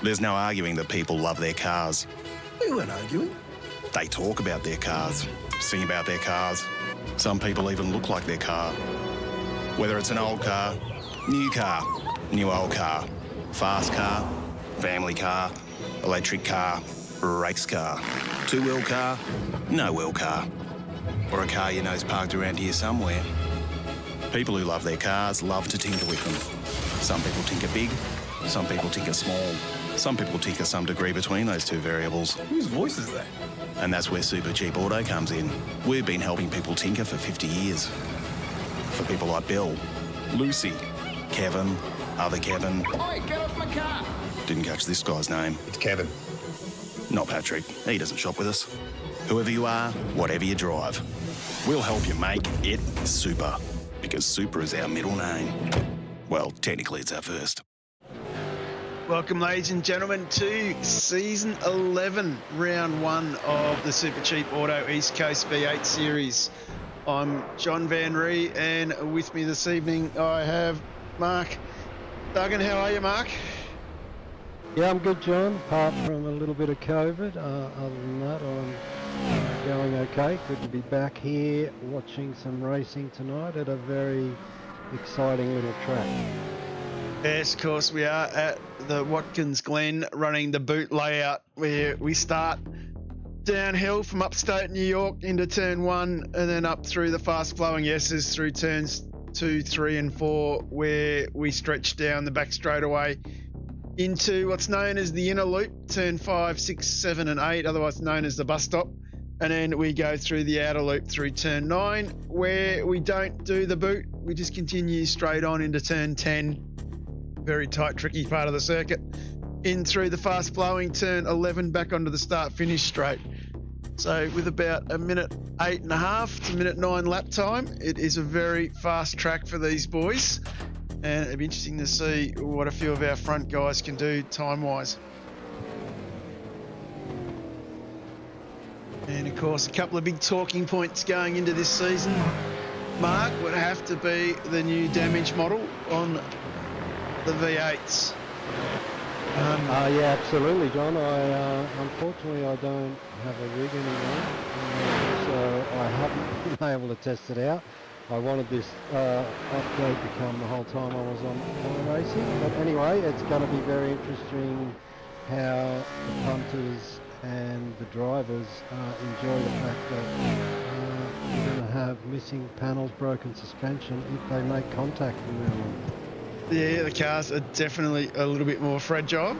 There's no arguing that people love their cars. We weren't arguing. They talk about their cars, sing about their cars. Some people even look like their car. Whether it's an old car, new old car, fast car, family car, electric car, race car, two-wheel car, no-wheel car, or a car you know's parked around here somewhere. People who love their cars love to tinker with them. Some people tinker big, some people tinker small, some people tinker some degree between those two variables. Whose voice is that? And that's where Supercheap Auto comes in. We've been helping people tinker for 50 years. For people like Bill, Lucy, Kevin, other Kevin. Oi, get off my car! Didn't catch this guy's name. It's Kevin. Not Patrick. He doesn't shop with us. Whoever you are, whatever you drive, we'll help you make it super. Because super is our middle name. Well, technically it's our first. Welcome, ladies and gentlemen, to Season 11, Round 1 of the Supercheap Auto East Coast V8 Series. I'm John Van Ree, and with me this evening I have Mark Duggan. How are you, Mark? Yeah, I'm good, John, apart from a little bit of COVID. Other than that, I'm going okay. Good to be back here watching some racing tonight at a very exciting little track. Yes, of course, we are at the Watkins Glen running the boot layout, where we start downhill from upstate New York into turn 1 and then up through the fast flowing S's through turns 2, 3 and 4, where we stretch down the back straightaway into what's known as the inner loop, turn 5, 6, 7 and 8, otherwise known as the bus stop. And then we go through the outer loop through turn 9, where we don't do the boot. We just continue straight on into turn 10. Very tight, tricky part of the circuit. In through the fast flowing turn 11, back onto the start finish straight. So with about a minute 8.5 to minute 9 lap time, it is a very fast track for these boys. And it'll be interesting to see what a few of our front guys can do time-wise. And of course, a couple of big talking points going into this season, Mark, would have to be the new damage model on the V8's. Yeah, absolutely, John. Unfortunately, I don't have a rig anymore, so I haven't been able to test it out. I wanted this upgrade to come the whole time I was on racing, but anyway, it's going to be very interesting how the punters and the drivers enjoy the fact that you're going to have missing panels, broken suspension if they make contact from now on. Yeah, the cars are definitely a little bit more fragile.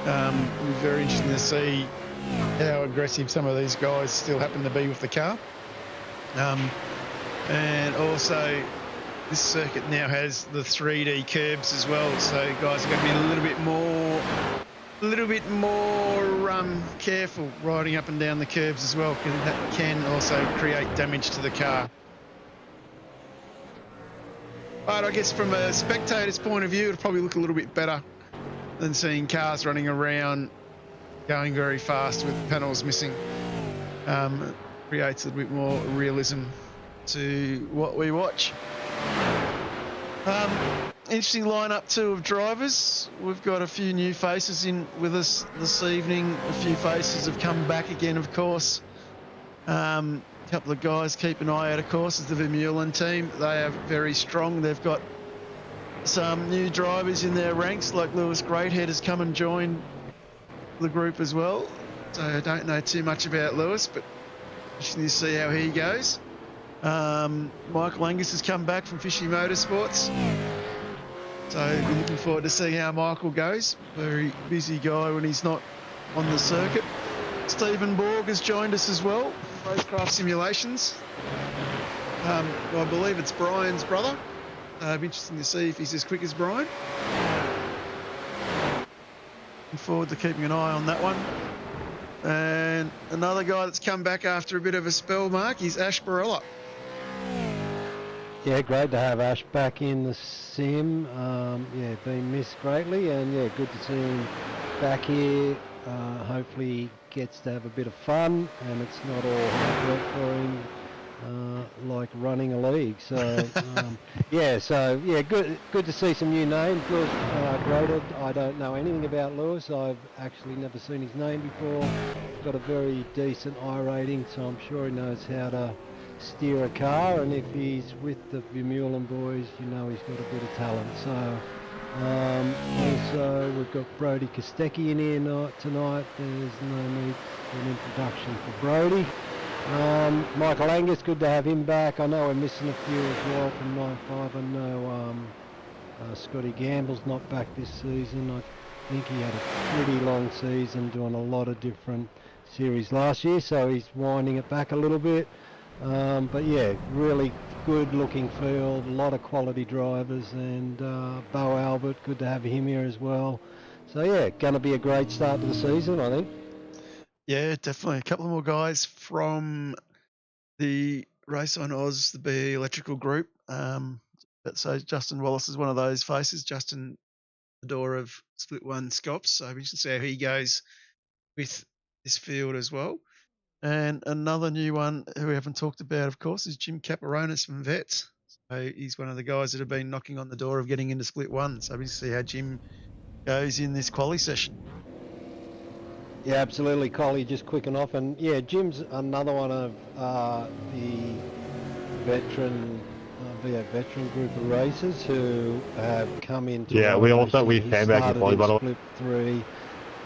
It'll be very interesting to see how aggressive some of these guys still happen to be with the car. And also, this circuit now has the 3D curbs as well, so guys are going to be a little bit more careful riding up and down the curbs as well, because that can also create damage to the car. But I guess from a spectator's point of view, it'll probably look a little bit better than seeing cars running around going very fast with panels missing. Creates a little bit more realism to what we watch. Interesting lineup too of drivers. We've got a few new faces in with us this evening. A few faces have come back again, of course. Couple of guys keep an eye out, of course, is the Vermeulen team. They are very strong. They've got some new drivers in their ranks, like Lewis Greathead has come and joined the group as well. So I don't know too much about Lewis, but interesting to see how he goes. Michael Angus has come back from Fishy Motorsports. So we're looking forward to seeing how Michael goes. Very busy guy when he's not on the circuit. Stephen Borg has joined us as well, Racecraft Simulations. I believe it's Brian's brother. It'll be interesting to see if he's as quick as Brian. Looking forward to keeping an eye on that one. And another guy that's come back after a bit of a spell, Mark, is Ash Barella. Yeah, great to have Ash back in the sim. Yeah, been missed greatly, and yeah, good to see him back here. Hopefully he gets to have a bit of fun, and it's not all hard work for him like running a league. So good to see some new names. Lewis Graded, I don't know anything about Lewis. I've actually never seen his name before. He's got a very decent I rating, so I'm sure he knows how to steer a car, and if he's with the Vermeulen boys, you know he's got a bit of talent. So also we've got Brody Kostecki in here tonight. There's no need for an introduction for Brody. Michael Angus, good to have him back. I know we're missing a few as well from 9.5. I know Scotty Gamble's not back this season. I think he had a pretty long season doing a lot of different series last year, so he's winding it back a little bit. But yeah, really good looking field, a lot of quality drivers, and Bo Albert, good to have him here as well. So yeah, going to be a great start to the season, I think. Yeah, definitely. A couple more guys from the Race on Oz, the BE Electrical Group. So Justin Wallace is one of those faces. Justin, the door of Split One Scops. So we should see how he goes with this field as well. And another new one who we haven't talked about, of course, is Jim Caparonis from V8's. So he's one of the guys that have been knocking on the door of getting into Split One. So we see how Jim goes in this quali session. Yeah, absolutely, Collie, just quicking off. And yeah, Jim's another one of the veteran V8 veteran group of racers who have come into we came back in Split 3,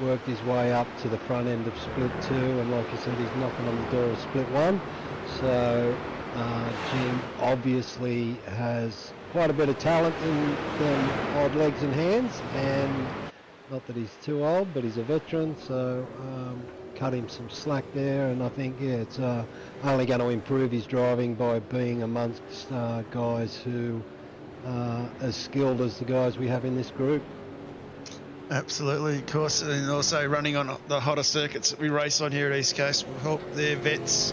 worked his way up to the front end of Split 2, and like you said, he's knocking on the door of Split 1. So Jim obviously has quite a bit of talent in them odd legs and hands, and not that he's too old, but he's a veteran, so cut him some slack there, and I think, yeah, it's only going to improve his driving by being amongst guys who are as skilled as the guys we have in this group. Absolutely, of course, and also running on the hotter circuits that we race on here at East Coast will help their vets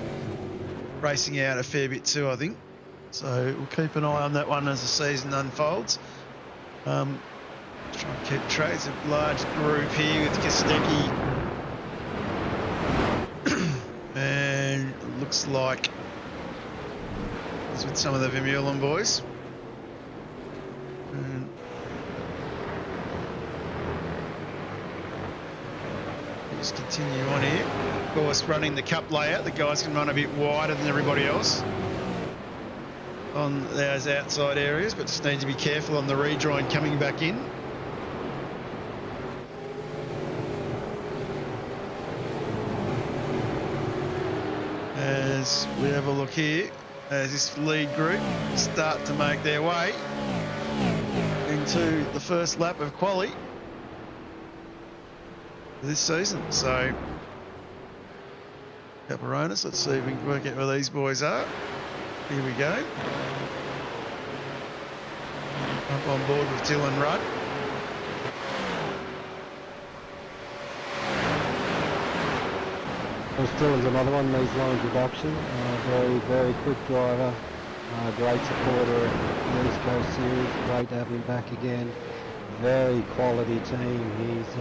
racing out a fair bit too, I think. So we'll keep an eye on that one as the season unfolds. Try and keep track. It's a large group here with Kostecki. And it looks like it's with some of the Vermeulen boys. And just continue on here. Of course, running the cup layout, the guys can run a bit wider than everybody else on those outside areas, but just need to be careful on the rejoin coming back in. As we have a look here, as this lead group start to make their way into the first lap of quali this season. So, Caparonis, let's see if we can work out where these boys are. Here we go. Up on board with Dylan Rudd. Dylan's another one needs low introduction. Very, very quick driver. Great supporter of the East Coast Series. Great to have him back again. Very quality team he's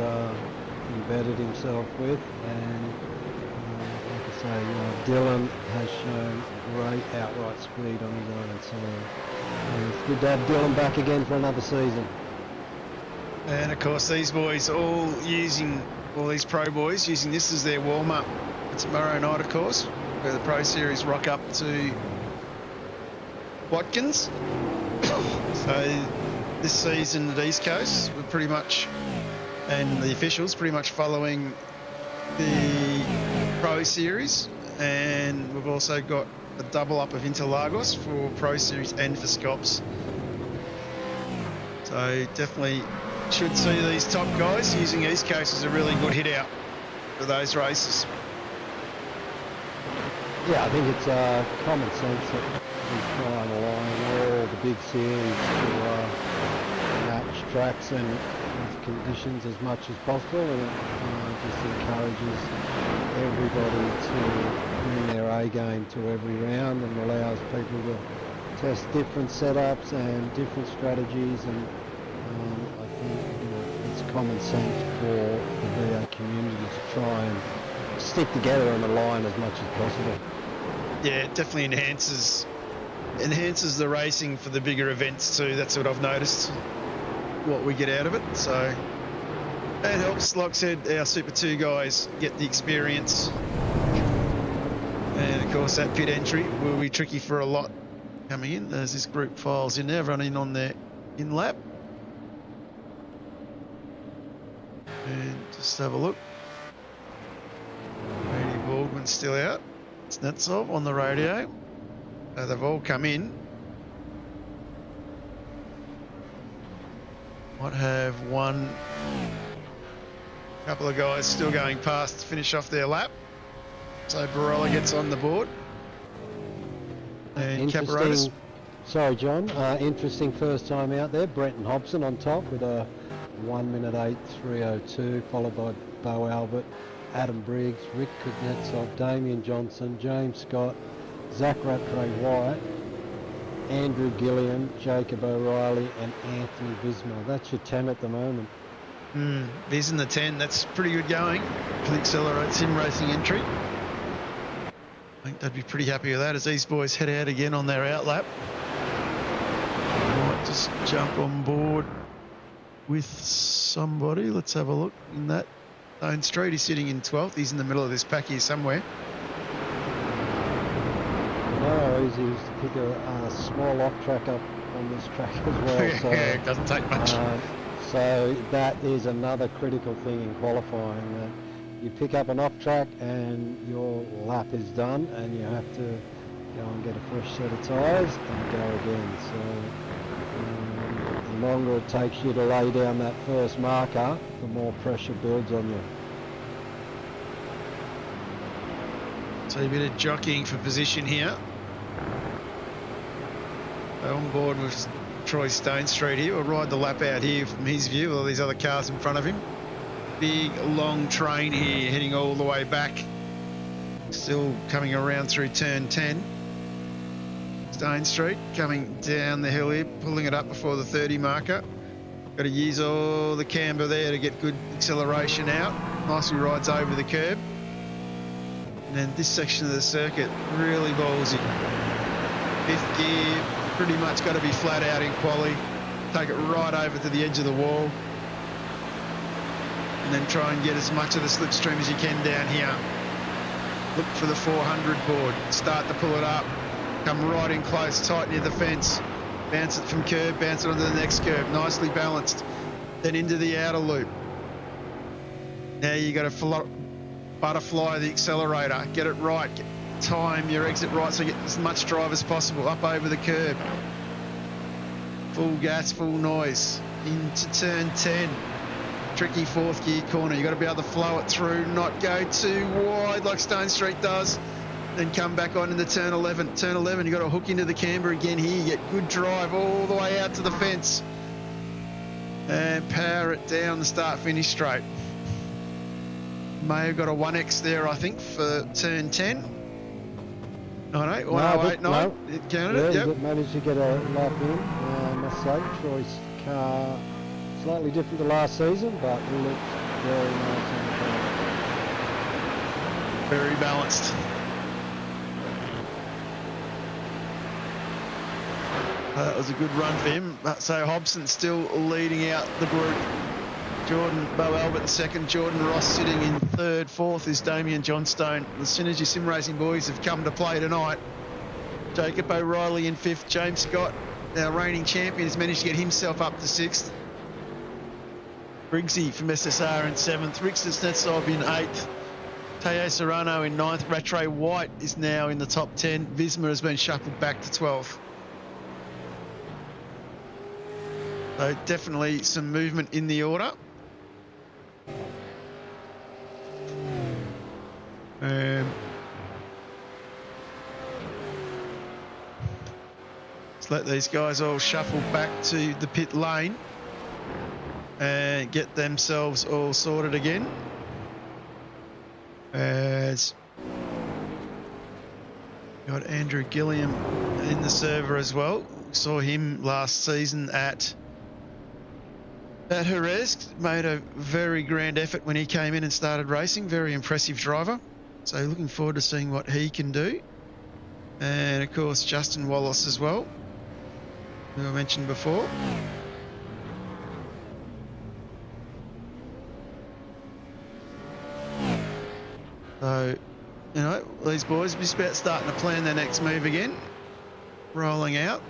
embedded himself with, and like I say, Dylan has shown great outright speed on his own. So it's good to have Dylan back again for another season. And of course, these boys all these pro boys using this as their warm-up. Tomorrow night, of course, where the Pro Series rock up to Watkins. So this season at East Coast, we're pretty much, and the officials pretty much following the Pro Series, and we've also got a double up of Interlagos for Pro Series and for Scops. So definitely should see these top guys using East Coast as a really good hit out for those races. Yeah, I think it's common sense that we try and align all the big series to match tracks and conditions as much as possible, and it just encourages everybody to bring their A game to every round and allows people to test different setups and different strategies, and I think it's common sense for the V8 community to try and stick together and align as much as possible. Yeah, it definitely enhances the racing for the bigger events too. That's what I've noticed, what we get out of it. So it helps, like I said, our Super 2 guys get the experience. And of course that pit entry will be tricky for a lot coming in. There's this group files in there, running on their in lap. And just have a look. Brady Baldwin's still out. Snetsov on the radio. So they've all come in. Might have one couple of guys still going past to finish off their lap. So Barola gets on the board. And Caparotis. Sorry, John. Interesting first time out there. Brenton Hobson on top with a 1 minute 8:3:02, followed by Bo Albert, Adam Briggs, Rick Kuznetsov, Damien Johnson, James Scott, Zach Rattray Wyatt, Andrew Gilliam, Jacob O'Reilly, and Anthony Visma. That's your 10 at the moment. Viz in the 10. That's pretty good going for the Accelerate Sim Racing entry. I think they'd be pretty happy with that as these boys head out again on their outlap. Might just jump on board with somebody. Let's have a look in that Stone Street. He's sitting in 12th. He's in the middle of this pack here somewhere. No, easy to pick a small off track up on this track as well. So, Yeah, it doesn't take much. So that is another critical thing in qualifying. That you pick up an off track and your lap is done, and you have to go and get a fresh set of tyres and go again. So the longer it takes you to lay down that first marker, the more pressure builds on you. So a bit of jockeying for position here. On board with Troy Stone Street here. We'll ride the lap out here from his view with all these other cars in front of him. Big long train here heading all the way back. Still coming around through turn 10. Stone Street coming down the hill here, pulling it up before the 30 marker. Got to use all the camber there to get good acceleration out. Nicely rides over the curb. And then this section of the circuit, really ballsy. Fifth gear, pretty much got to be flat out in quali. Take it right over to the edge of the wall. And then try and get as much of the slipstream as you can down here. Look for the 400 board. Start to pull it up. Come right in close, tight near the fence. Bounce it from curb, bounce it onto the next curb. Nicely balanced. Then into the outer loop. Now you got to butterfly the accelerator. Get it right. Time your exit right so you get as much drive as possible. Up over the curb. Full gas, full noise. Into turn 10. Tricky fourth gear corner. You got to be able to flow it through, not go too wide like Stone Street does. Then come back on into turn 11. Turn 11, you got to hook into the camber again here. You get good drive all the way out to the fence. And power it down the start-finish straight. May have got a 1X there, I think, for turn 10. 108, 108, no. It counted it, yep. Yep. Managed to get a lap in, I must say. Troy's car slightly different to last season, but it looks very nice on the car. Very balanced. That was a good run for him. So Hobson still leading out the group. Jordan, Bo Albert in second. Jordan Ross sitting in third. Fourth is Damien Johnstone. The Synergy Sim Racing boys have come to play tonight. Jacob O'Reilly in fifth. James Scott, our reigning champion, has managed to get himself up to sixth. Briggsy from SSR in seventh. Rick Kuznetsov in eighth. Teo Serrano in ninth. Rattray White is now in the top 10. Visma has been shuffled back to 12th. So definitely some movement in the order. Let's let these guys all shuffle back to the pit lane and get themselves all sorted again. As got Andrew Gilliam in the server as well. Saw him last season at Jerez. Made a very grand effort when he came in and started racing. Very impressive driver. So looking forward to seeing what he can do. And of course, Justin Wallace as well, who I mentioned before. So, you know, these boys will be about starting to plan their next move again. Rolling out.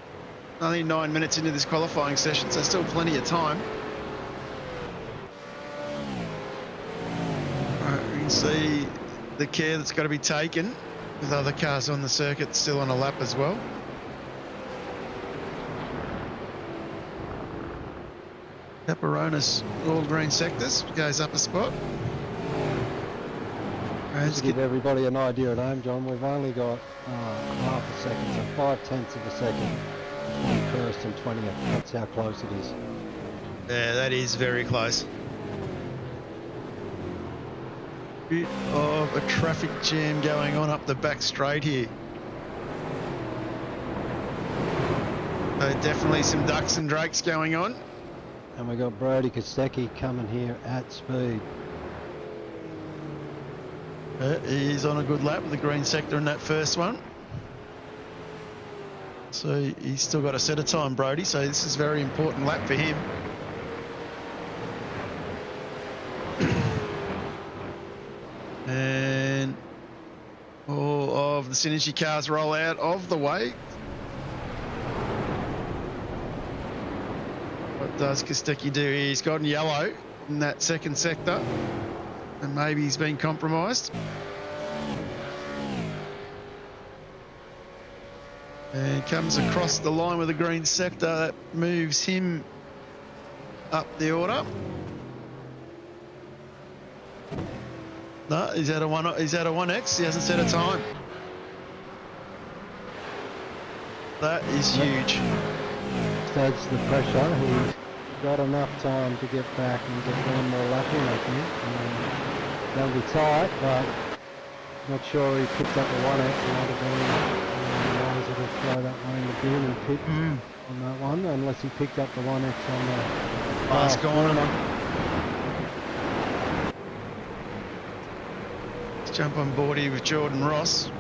Only 9 minutes into this qualifying session, so still plenty of time. Right, we can see the care that's got to be taken with other cars on the circuit still on a lap as well. Caperonis all green sectors goes up a spot. Just to give everybody an idea at home, John, we've only got half a second, so 5/10 of a second between first and 20th. That's how close it is. Yeah, that is very close. Bit of a traffic jam going on up the back straight here. So definitely some ducks and drakes going on. And we've got Brody Kostecki coming here at speed. He's on a good lap with the green sector in that first one. So he's still got a set of time, Brody, so this is a very important lap for him. And all of the Synergy cars roll out of the way. What does Kostecki do? He's got yellow in that second sector, and maybe he's been compromised. And comes across the line with a green sector that moves him up the order. No, he's at a 1X. He hasn't set a time. That is huge. Adds the pressure. He's got enough time to get back and get one more lap in, I think. That'll be tight, but not sure he picked up the 1X. Might have been wise to throw that one in the bin and pit on that one, unless he picked up the 1X on the last corner. Let's jump on board here with Jordan Ross.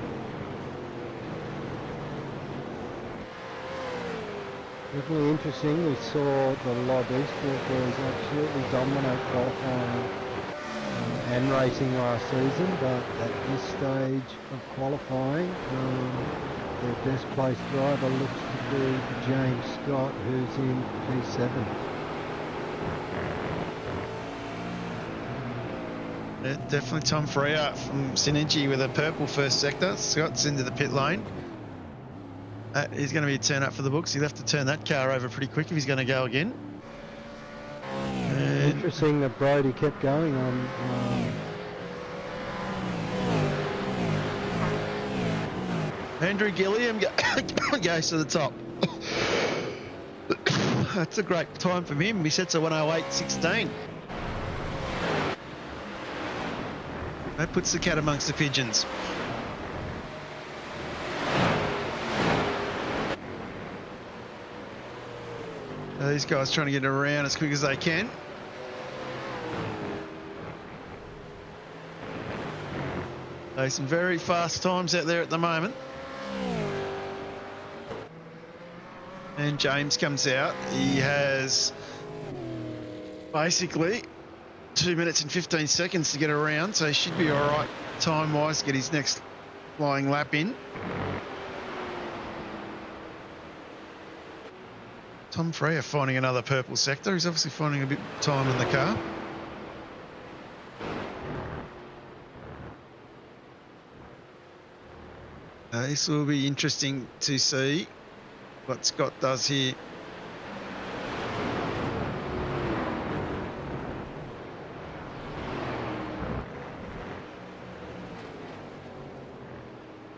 Definitely interesting. We saw the Lob Eastbrook was absolutely dominant qualifying and racing last season, but at this stage of qualifying, their best placed driver looks to be James Scott, who's in P7. Yeah, definitely Tom Freya from Synergy with a purple first sector. Scott's into the pit lane. He's going to be a turn up for the books. He'll have to turn that car over pretty quick if he's going to go again. And interesting that Brody kept going on. Andrew Gilliam goes to the top. That's a great time from him. He sets a 1:08.16. That puts the cat amongst the pigeons. These guys trying to get around as quick as they can. Some very fast times out there at the moment. And James comes out. He has basically 2 minutes and 15 seconds to get around, so he should be all right time-wise to get his next flying lap in. Tom Freya finding another purple sector. He's obviously finding a bit of time in the car. This will be interesting to see what Scott does here.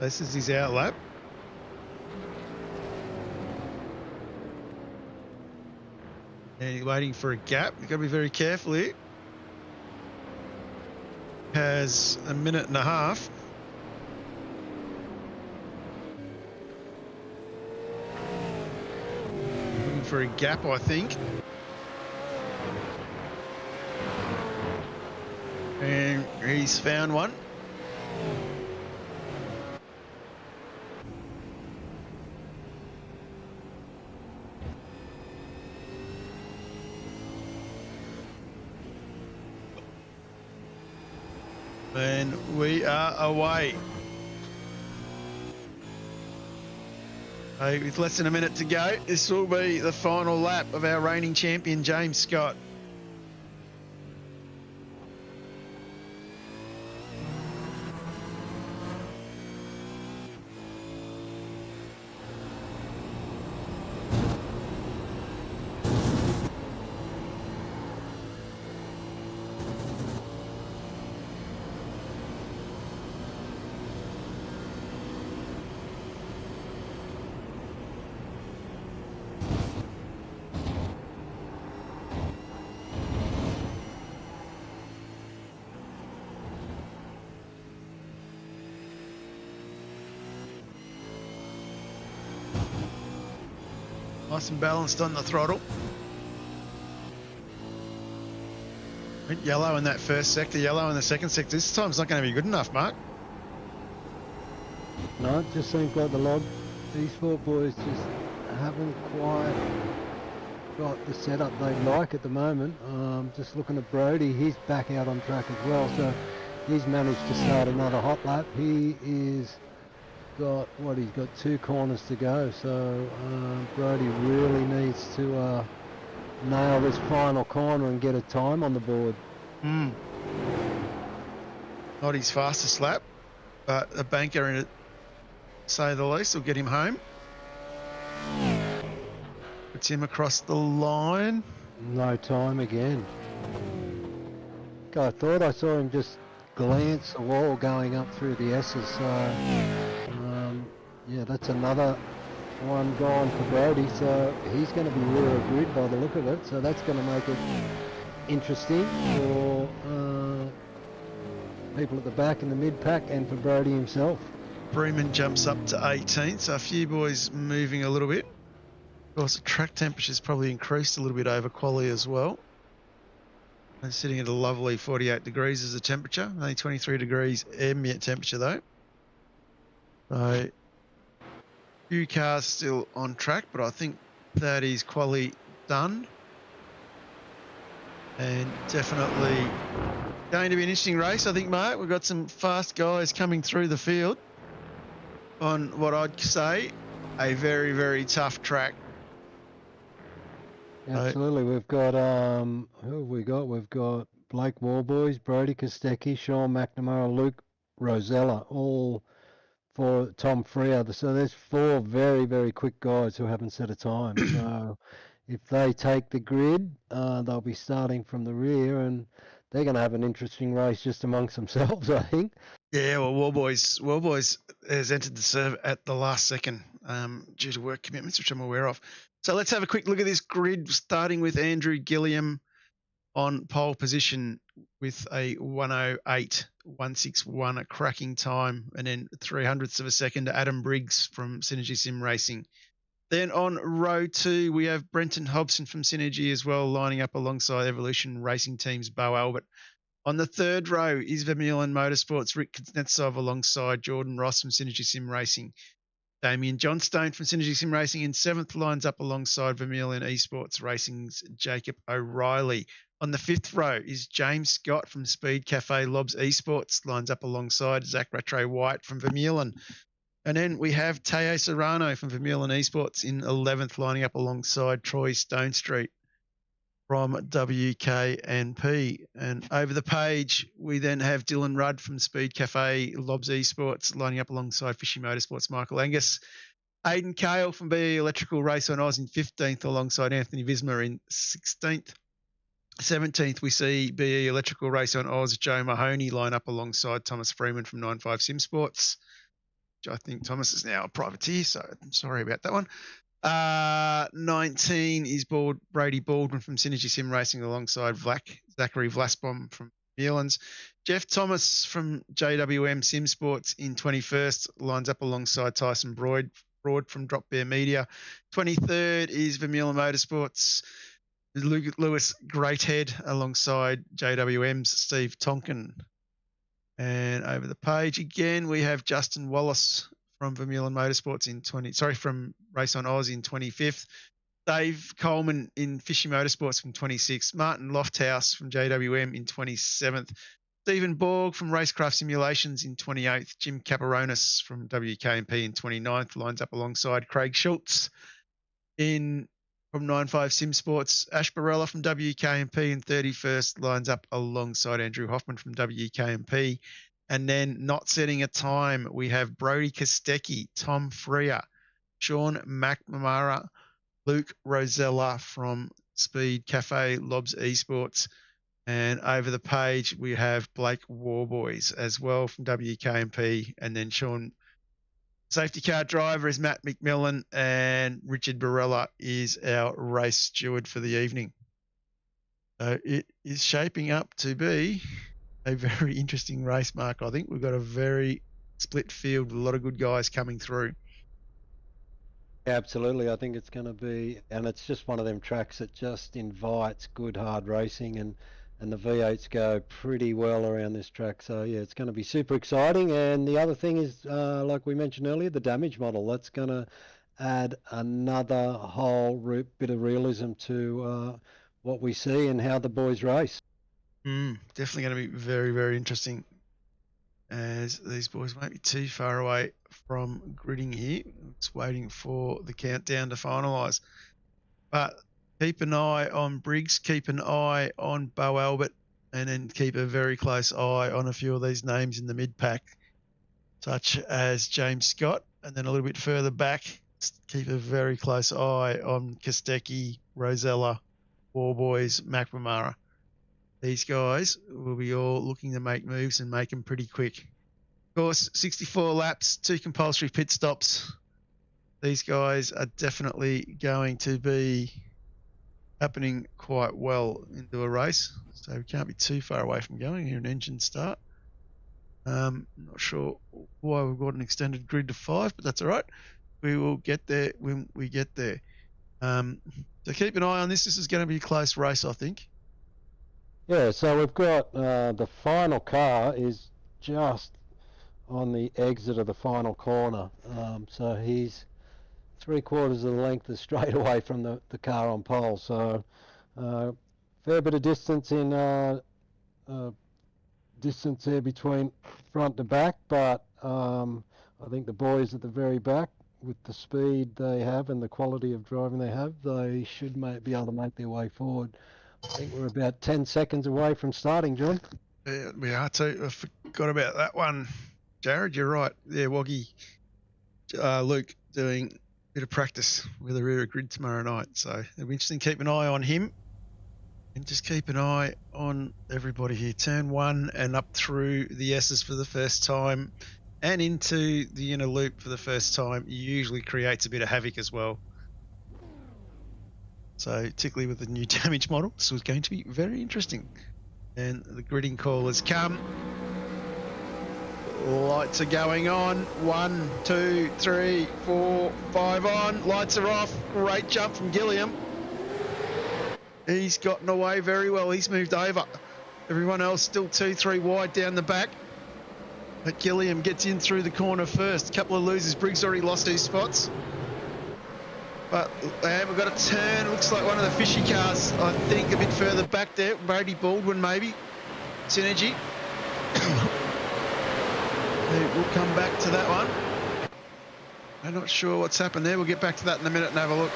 This is his out lap. And he's waiting for a gap. You've got to be very careful here. Has a minute and a half. Looking for a gap, I think. And he's found one. And we are away. So with less than a minute to go, this will be the final lap of our reigning champion, James Scott. Nice and balanced on the throttle. Went yellow in that first sector, yellow in the second sector. This time's not going to be good enough, Mark. No, it just seems like the log. These four boys just haven't quite got the setup they like at the moment. Just looking at Brody, he's back out on track as well, so he's managed to start another hot lap. He is got what, he's got 2 corners to go, so Brody really needs to nail this final corner and get a time on the board. Not his fastest lap, but a banker in it, say the least, will get him home. Puts him across the line. No time again. I thought I saw him just glance the wall going up through the S's, so yeah, that's another one gone for Brody, so he's going to be rear of grid by the look of it, so that's going to make it interesting for people at the back in the mid-pack and for Brody himself. Freeman jumps up to 18th, so a few boys moving a little bit. Of course, the track temperature's probably increased a little bit over quali as well. And sitting at a lovely 48 degrees is the temperature, only 23 degrees ambient temperature though. So, few cars still on track, but I think that is quali done. And definitely going to be an interesting race, I think, Mark. We've got some fast guys coming through the field on what I'd say a very, very tough track. Absolutely. We've got, who have we got? We've got Blake Warboys, Brody Kostecki, Sean McNamara, Luke Rosella, all for Tom Freer. So there's 4 very, very quick guys who haven't set a time. So if they take the grid, they'll be starting from the rear, and they're going to have an interesting race just amongst themselves, I think. Yeah, well, Warboys has entered the serve at the last second due to work commitments, which I'm aware of. So let's have a quick look at this grid, starting with Andrew Gilliam on pole position with a 108.161, a cracking time, and then 300ths of a second to Adam Briggs from Synergy Sim Racing. Then on row 2, we have Brenton Hobson from Synergy as well, lining up alongside Evolution Racing Team's Bo Albert. On the 3rd row is Vermeulen Motorsports, Rick Kuznetsov alongside Jordan Ross from Synergy Sim Racing. Damien Johnstone from Synergy Sim Racing in 7th lines up alongside Vermeulen Esports Racing's Jacob O'Reilly. On the 5th row is James Scott from Speed Cafe Lobs Esports, lines up alongside Zach Rattray White from Vermeulen. And then we have Teo Serrano from Vermeulen Esports in 11th, lining up alongside Troy Stonestreet from WK&P. And over the page, we then have Dylan Rudd from Speed Cafe Lobs Esports, lining up alongside Fishy Motorsports Michael Angus. Aidan Cale from BE Electrical Race on Oz in 15th, alongside Anthony Visma in 16th. 17th, we see BE Electrical Race on Oz, Joe Mahoney line up alongside Thomas Freeman from 95 Sim Sports. I think Thomas is now a privateer, so I'm sorry about that one. 19 is Brady Baldwin from Synergy Sim Racing alongside Zachary Vlasbom from Muirlands. Jeff Thomas from JWM Sim Sports in 21st, lines up alongside Tyson Broad from Drop Bear Media. 23rd is Vermeulen Motorsports, Lewis Greathead alongside JWM's Steve Tonkin. And over the page again, we have Justin Wallace from Vermeulen Motorsports from Race on Oz in 25th. Dave Coleman in Fishy Motorsports from 26th. Martin Lofthouse from JWM in 27th. Stephen Borg from Racecraft Simulations in 28th. Jim Caparonis from WK&P in 29th lines up alongside Craig Schultz from 95 Sim Sports. Ash Barella from WK&P in 31st lines up alongside Andrew Hoffman from WK&P. And then not setting a time, we have Brody Kostecki, Tom Freer, Sean McNamara, Luke Rosella from Speed Cafe Lobs Esports. And over the page, we have Blake Warboys as well from WK&P. And then Sean, safety car driver, is Matt McMillan. And Richard Barella is our race steward for the evening. So it is shaping up to be a very interesting race, Mark. I think we've got a very split field with a lot of good guys coming through. Absolutely, I think it's going to be, and it's just one of them tracks that just invites good hard racing, and the V8's go pretty well around this track. So yeah, it's going to be super exciting. And the other thing is, like we mentioned earlier, the damage model. That's going to add another whole bit of realism to what we see and how the boys race. Definitely going to be very, very interesting, as these boys won't be too far away from gridding here. It's waiting for the countdown to finalise. But keep an eye on Briggs, keep an eye on Bo Albert, and then keep a very close eye on a few of these names in the mid-pack, such as James Scott. And then a little bit further back, keep a very close eye on Kostecki, Rosella, Warboys, McNamara. These guys will be all looking to make moves and make them pretty quick. Of course, 64 laps, 2 compulsory pit stops. These guys are definitely going to be happening quite well into a race. So we can't be too far away from going here. An engine start. Not sure why we've got an extended grid to 5, but that's all right. We will get there when we get there. So keep an eye on this. This is going to be a close race, I think. Yeah, so we've got the final car is just on the exit of the final corner. So he's 3/4 of the length of straight away from the car on pole. So fair bit of distance in distance there between front to back, but I think the boys at the very back, with the speed they have and the quality of driving they have, they should be able to make their way forward. I think we're about 10 seconds away from starting, John. Yeah, we are too. I forgot about that one. Jared, you're right. Yeah, Woggy, Luke doing a bit of practice with the rear grid tomorrow night. So it'll be interesting. Keep an eye on him, and just keep an eye on everybody here. Turn 1 and up through the S's for the first time and into the inner loop for the first time usually creates a bit of havoc as well. So particularly with the new damage model, this was going to be very interesting. And the gridding call has come. Lights are going on. 1, 2, 3, 4, 5 on. Lights are off. Great jump from Gilliam. He's gotten away very well. He's moved over. Everyone else still 2, 3 wide down the back. But Gilliam gets in through the corner first. A couple of losers. Briggs already lost his spots. But we've got a turn. Looks like one of the fishy cars, I think, a bit further back there. Brady Baldwin, maybe. Synergy. We'll come back to that one. I'm not sure what's happened there. We'll get back to that in a minute and have a look.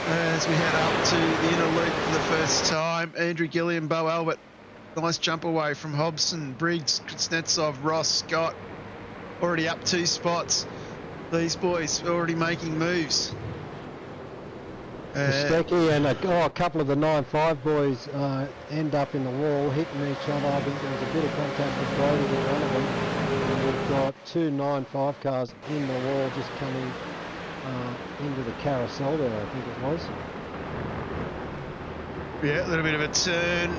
As we head up to the inner loop for the first time, Andrew Gilliam, Bo Albert. Nice jump away from Hobson, Briggs, Kuznetsov, Ross, Scott. Already up 2 spots. These boys already making moves. Kostecki and a couple of the 9.5 boys end up in the wall, hitting each other. I think there was a bit of contact with Brody with one of them. And we've got 2 9.5 cars in the wall just coming into the carousel there, I think it was. Yeah, a little bit of a turn.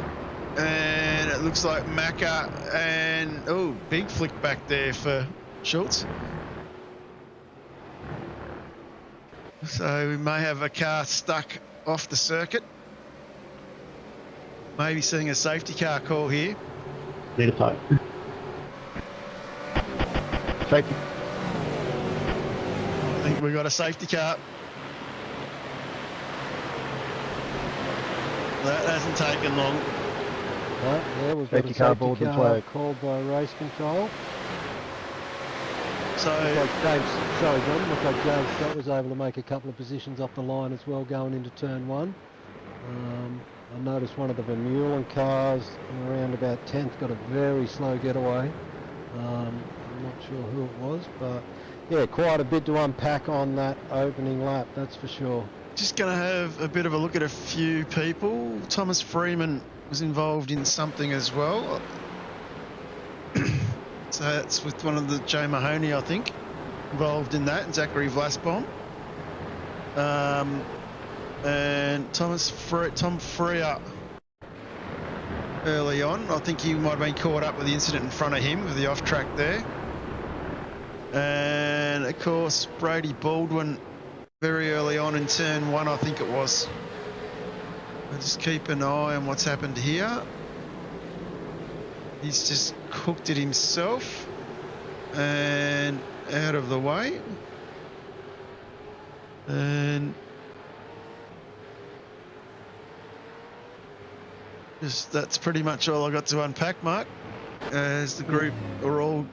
And it looks like Macca and, big flick back there for Schultz. So we may have a car stuck off the circuit. Maybe seeing a safety car call here. Need a tie. Safety. I think we've got a safety car. That hasn't taken long. Yeah, we've got Safety a car safety aboard and car flag. called by race control. So Looks like James, sorry John, looks like James Scott was able to make a couple of positions off the line as well going into turn 1. I noticed one of the Vermeulen cars around about 10th got a very slow getaway. I'm not sure who it was, but yeah, quite a bit to unpack on that opening lap, that's for sure. just going to have a bit of a look at a few people. Thomas Freeman was involved in something as well. So that's with one of the Joe Mahoney, I think, involved in that, and Zachary Vlasbaum. And Tom Freer early on. I think he might have been caught up with the incident in front of him with the off track there. And of course, Brady Baldwin very early on in turn 1, I think it was. I'll just keep an eye on what's happened here. He's just cooked it himself and out of the way. And just that's pretty much all I got to unpack, Mark, as the group are all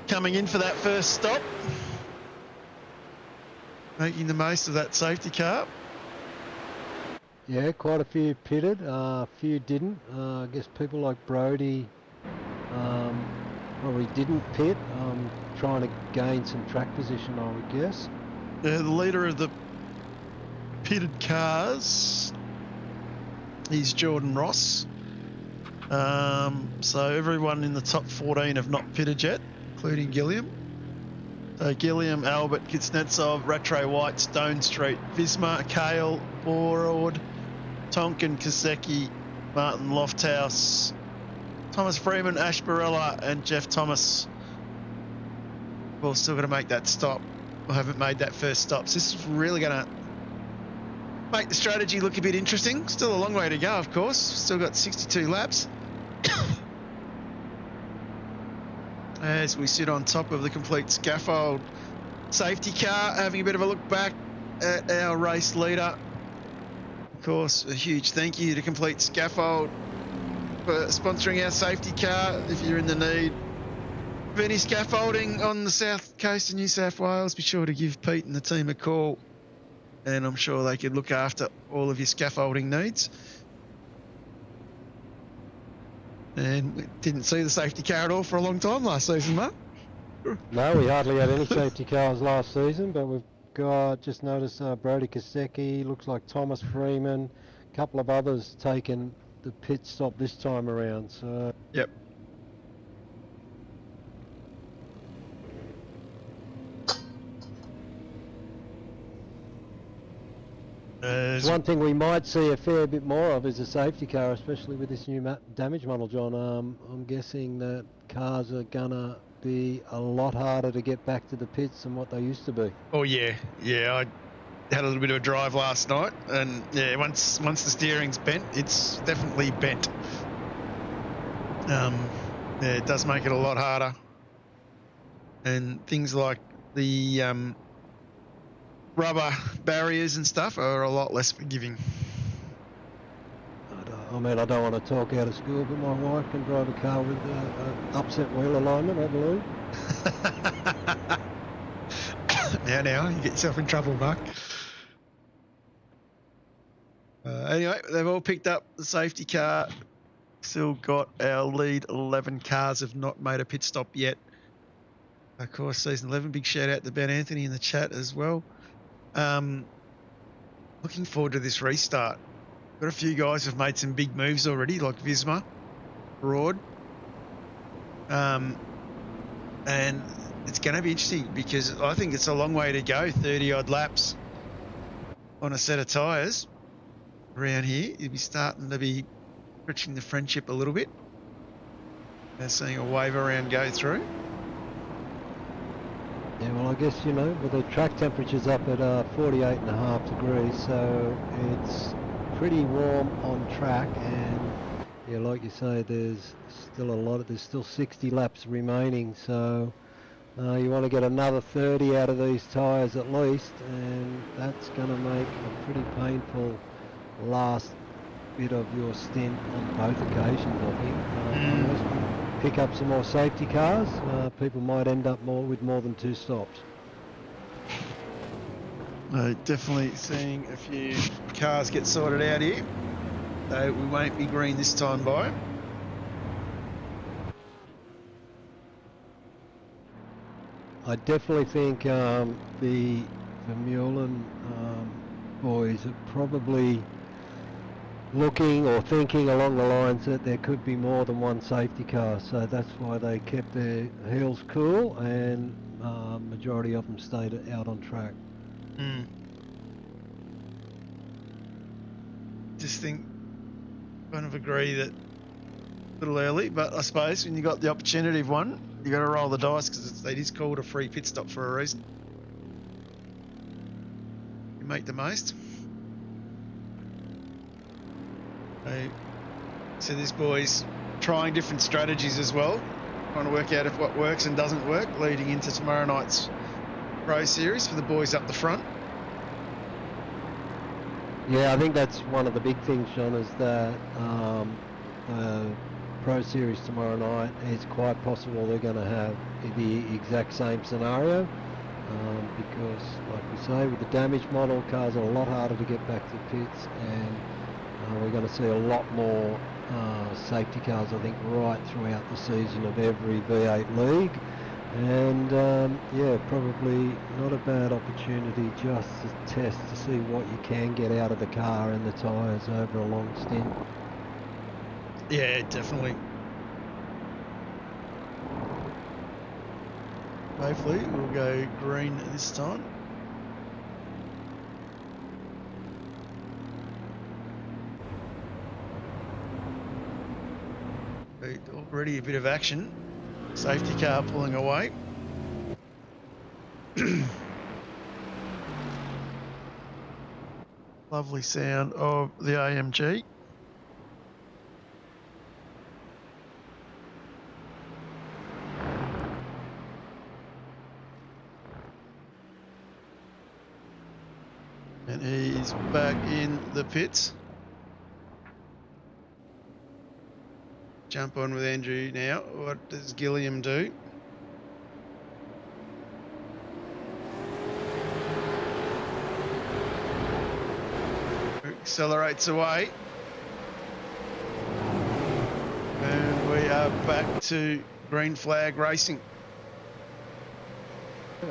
coming in for that first stop, making the most of that safety car. Yeah, quite a few pitted, a few didn't. I guess people like Brody probably didn't pit, trying to gain some track position, I would guess. The leader of the pitted cars is Jordan Ross. So everyone in the top 14 have not pitted yet, including Gilliam. So Gilliam, Albert, Kuznetsov, Rattray White, Stone Street, Visma, Kale, Borod, Tonkin, Kaseki, Martin Lofthouse, Thomas Freeman, Ash Barella, and Jeff Thomas. We're still going to make that stop. We haven't made that first stop. So this is really going to make the strategy look a bit interesting. Still a long way to go, of course. Still got 62 laps. As we sit on top of the complete scaffold safety car, having a bit of a look back at our race leader. Of course, a huge thank you to Complete Scaffold for sponsoring our safety car. If you're in the need of any scaffolding on the south coast of New South Wales, be sure to give Pete and the team a call, and I'm sure they could look after all of your scaffolding needs. And we didn't see the safety car at all for a long time last season, Mark. No, we hardly had any safety cars last season, but we've got, just noticed Brody Kaseki, looks like Thomas Freeman, a couple of others taking the pit stop this time around. So Yep. one thing we might see a fair bit more of is a safety car, especially with this new damage model, John. I'm guessing that cars are gonna be a lot harder to get back to the pits than what they used to be. Oh yeah, I had a little bit of a drive last night, and yeah, once the steering's bent, it's definitely bent. Yeah, it does make it a lot harder, and things like the rubber barriers and stuff are a lot less forgiving. I mean, I don't want to talk out of school, but my wife can drive a car with an upset wheel alignment, I believe. Now, you get yourself in trouble, Mark. Anyway, they've all picked up the safety car. Still got our lead 11 cars have not made a pit stop yet. Of course, season 11, big shout out to Ben Anthony in the chat as well. Looking forward to this restart. Got a few guys who've made some big moves already, like Visma, Broad. And it's going to be interesting because I think it's a long way to go, 30 odd laps on a set of tyres around here. You'll be starting to be stretching the friendship a little bit. They're seeing a wave around go through. Yeah, well, I guess, you know, with the track temperatures up at 48.5 degrees, so it's pretty warm on track, and yeah, like you say, there's still 60 laps remaining, so you want to get another 30 out of these tyres at least, and that's going to make a pretty painful last bit of your stint on both occasions, I think. Unless we pick up some more safety cars, people might end up with more than 2 stops. Definitely seeing a few cars get sorted out here. So we won't be green this time by. I definitely think the Vermeulen boys are probably looking or thinking along the lines that there could be more than one safety car, so that's why they kept their heels cool, and majority of them stayed out on track. Just think, kind of agree that a little early, but I suppose when you got the opportunity of one, you got to roll the dice because it is called a free pit stop for a reason. You make the most. So this boy's trying different strategies as well, trying to work out if what works and doesn't work, leading into tomorrow night's Pro Series for the boys up the front. Yeah, I think that's one of the big things, John, is that Pro Series tomorrow night, it's quite possible they're going to have the exact same scenario because, like we say, with the damaged model, cars are a lot harder to get back to the pits, and we're going to see a lot more safety cars, I think, right throughout the season of every V8 league. And yeah, probably not a bad opportunity just to test to see what you can get out of the car and the tyres over a long stint. Yeah, definitely. Hopefully we'll go green this time. Already a bit of action. Safety car pulling away. Lovely sound of the AMG. And he's back in the pits. Jump on with Andrew now. What does Gilliam do? Accelerates away. And we are back to green flag racing.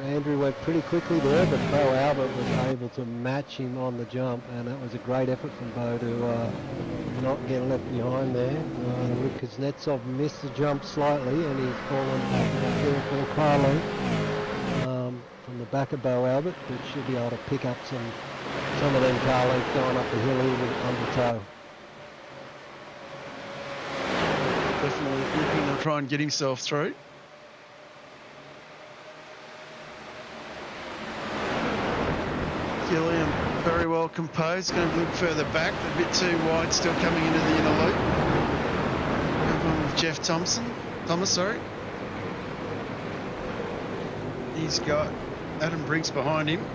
Andrew went pretty quickly there, but Bo Albert was able to match him on the jump, and that was a great effort from Bo to not get left behind there. Rick Kuznetsov missed the jump slightly, and he's fallen back here for Carlo from the back of Bo Albert, but should be able to pick up some of them car lengths going up the hill even under tow. Definitely looking to try and get himself through. Gilliam very well composed, going to look further back, a bit too wide, still coming into the inner loop. Over with Jeff Thomas, sorry. He's got Adam Briggs behind him.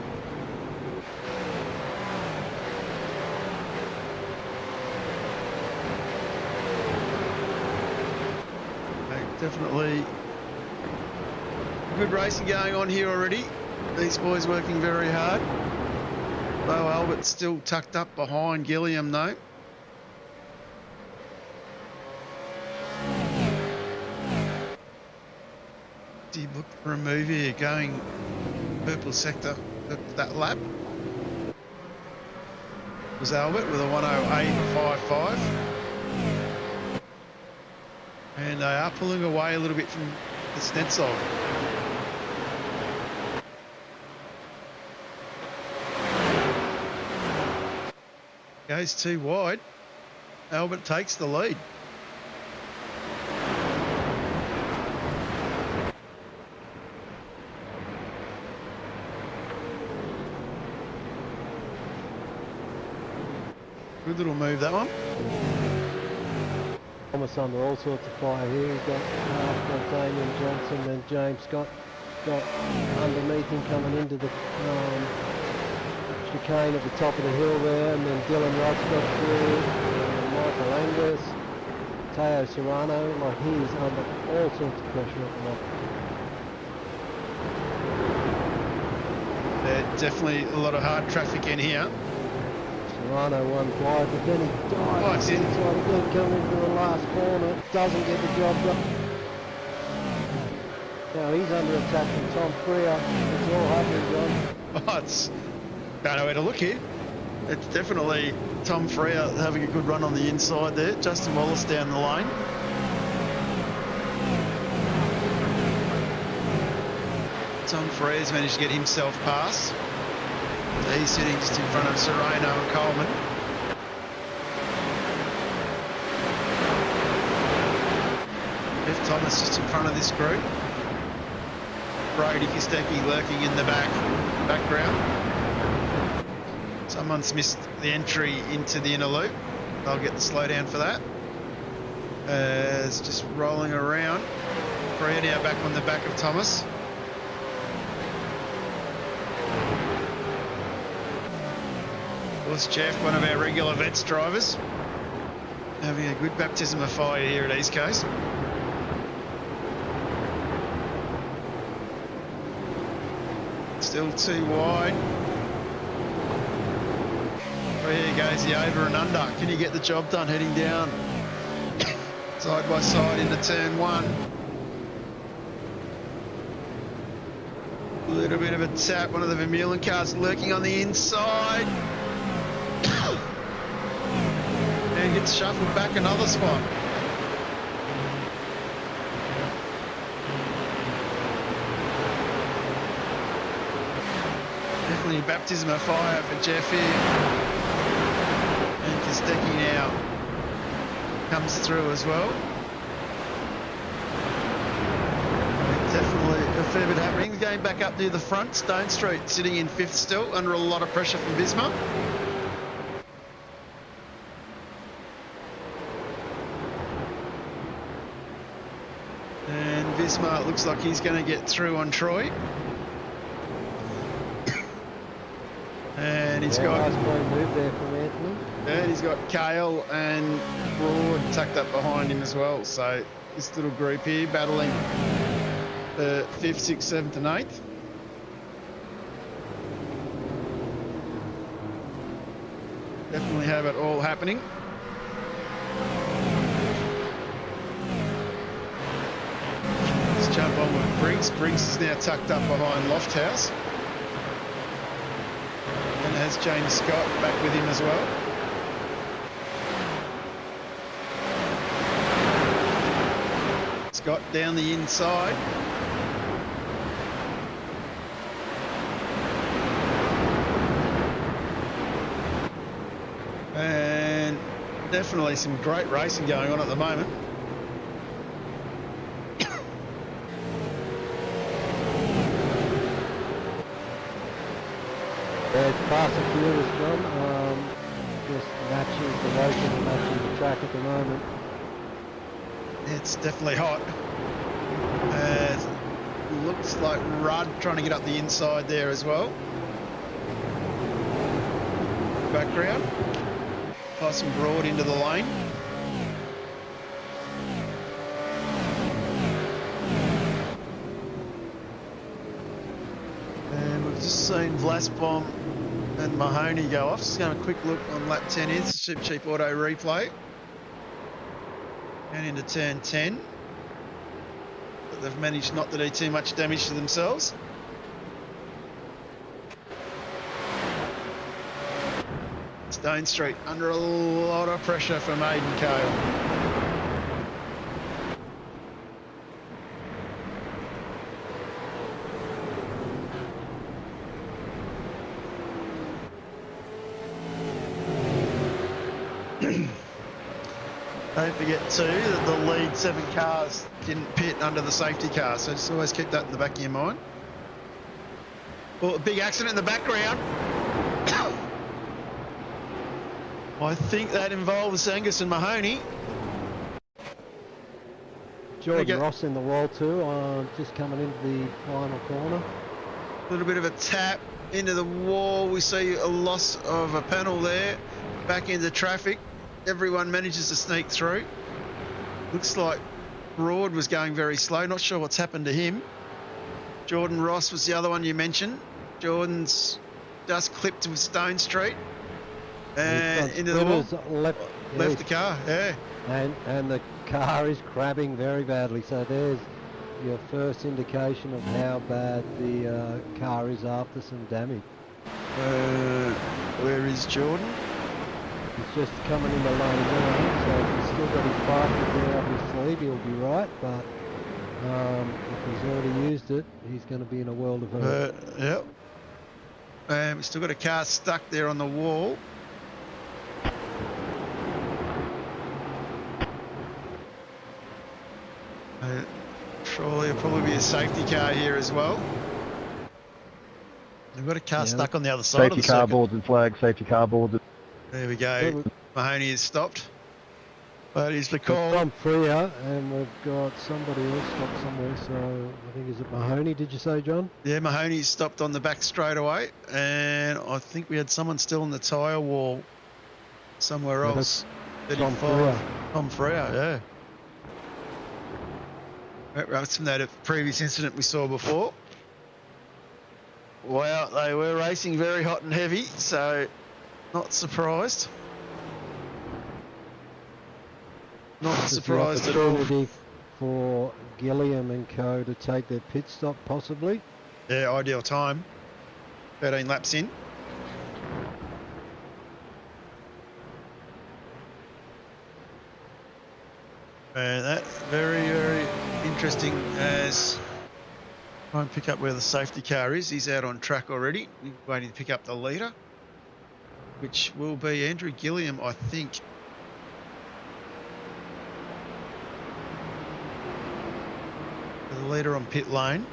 Definitely good racing going on here already. These boys working very hard. Bo Albert's still tucked up behind Gilliam though. Did look for a move here going purple sector that lap. Was Albert with a 108.55. And they are pulling away a little bit from the Snetsov. Goes too wide. Albert takes the lead. Good little move, that one. Thomas under all sorts of fire here. He's got Damien Johnson and James Scott got underneath him coming into the chicane at the top of the hill there, and then Dylan Ross got through. Palangas, Teo Serrano, like he's under all sorts of pressure at the moment. There's definitely a lot of hard traffic in here. Serrano won wide, but then he dives Oh, it's in. inside again, coming into the last corner, doesn't get the job done. Now he's under attack from Tom Freer. It's all happening, John. Oh, it's don't know where to look here. It's definitely Tom Freer having a good run on the inside there. Justin Wallace down the lane. Tom Freer's managed to get himself past. So he's sitting just in front of Serrano and Coleman. Jeff Thomas just in front of this group. Brody Kostecki lurking in the background. Someone's missed the entry into the inner loop. They'll get the slowdown for that. It's just rolling around. Freer now back on the back of Thomas. Of course, Jeff, one of our regular vets drivers, having a good baptism of fire here at East Coast. Still too wide. There goes the over and under. Can you get the job done heading down side by side into turn one? A little bit of a tap. One of the Vermeulen cars lurking on the inside. And gets shuffled back another spot. Definitely baptism of fire for Jeff here. And Kostecki now comes through as well. Definitely a fair bit happening. Going back up near the front, Stone Street sitting in fifth still, under a lot of pressure from Visma. And Visma looks like he's going to get through on Troy. And he's got nice great move there from Anthony. And he's got Kale and Broad tucked up behind him as well. So this little group here battling the 5th, 6th, 7th and 8th. Definitely have it all happening. Let's jump on with Briggs. Briggs is now tucked up behind Lofthouse. And has James Scott back with him as well. Scott down the inside. And definitely some great racing going on at the moment. It's fast and furious, John. Just matching the racing and matching the track at the moment. It's definitely hot. Looks like Rudd trying to get up the inside there as well. Background. Pass some Broad into the lane. And we've just seen Vlasbom and Mahoney go off. Just going to have a quick look on lap 10 is Supercheap Auto replay. And into turn 10. But they've managed not to do too much damage to themselves. Stone Street under a lot of pressure from Aidan Cale. Don't forget too that the lead 7 cars didn't pit under the safety car, so just always keep that in the back of your mind. Well, a big accident in the background. I think that involves Angus and Mahoney. Jordan Ross in the wall too, just coming into the final corner. A little bit of a tap into the wall. We see a loss of a panel there, back into traffic. everyone manages to sneak through. Looks like Broad was going very slow. Not sure what's happened to him. Jordan Ross was the other one you mentioned. Jordan's just clipped with Stone Street and into the wall. Left the car, yeah. And the car is crabbing very badly. So there's your first indication of how bad the car is after some damage. Where is Jordan? He's just coming in the lane now, so if he's still got his bike there up his sleeve, he'll be right, but if he's already used it, he's going to be in a world of hurt. Yep. We've still got a car stuck there on the wall. Surely there'll probably be a safety car here as well. We've got a car stuck on the other side of the Safety car circuit. boards and flags, safety car boards. There we go. Mahoney has stopped. That is the We've call. gone Freya, and we've got somebody else stopped somewhere, so I think, is it Mahoney, did you say, John? Yeah, Mahoney's stopped on the back straightaway, and I think we had someone still in the tyre wall somewhere Yeah, else. Tom 35. Freya. Tom Freya, yeah. That's from that previous incident we saw before. Wow, they were racing very hot and heavy, so not surprised. Not This is the surprised at all. opportunity for Gilliam and co to take their pit stop, possibly. Yeah, ideal time. 13 laps in. And that's very, very interesting as try and pick up where the safety car is. He's out on track already, waiting to pick up the leader, which will be Andrew Gilliam, I think. The leader on pit lane.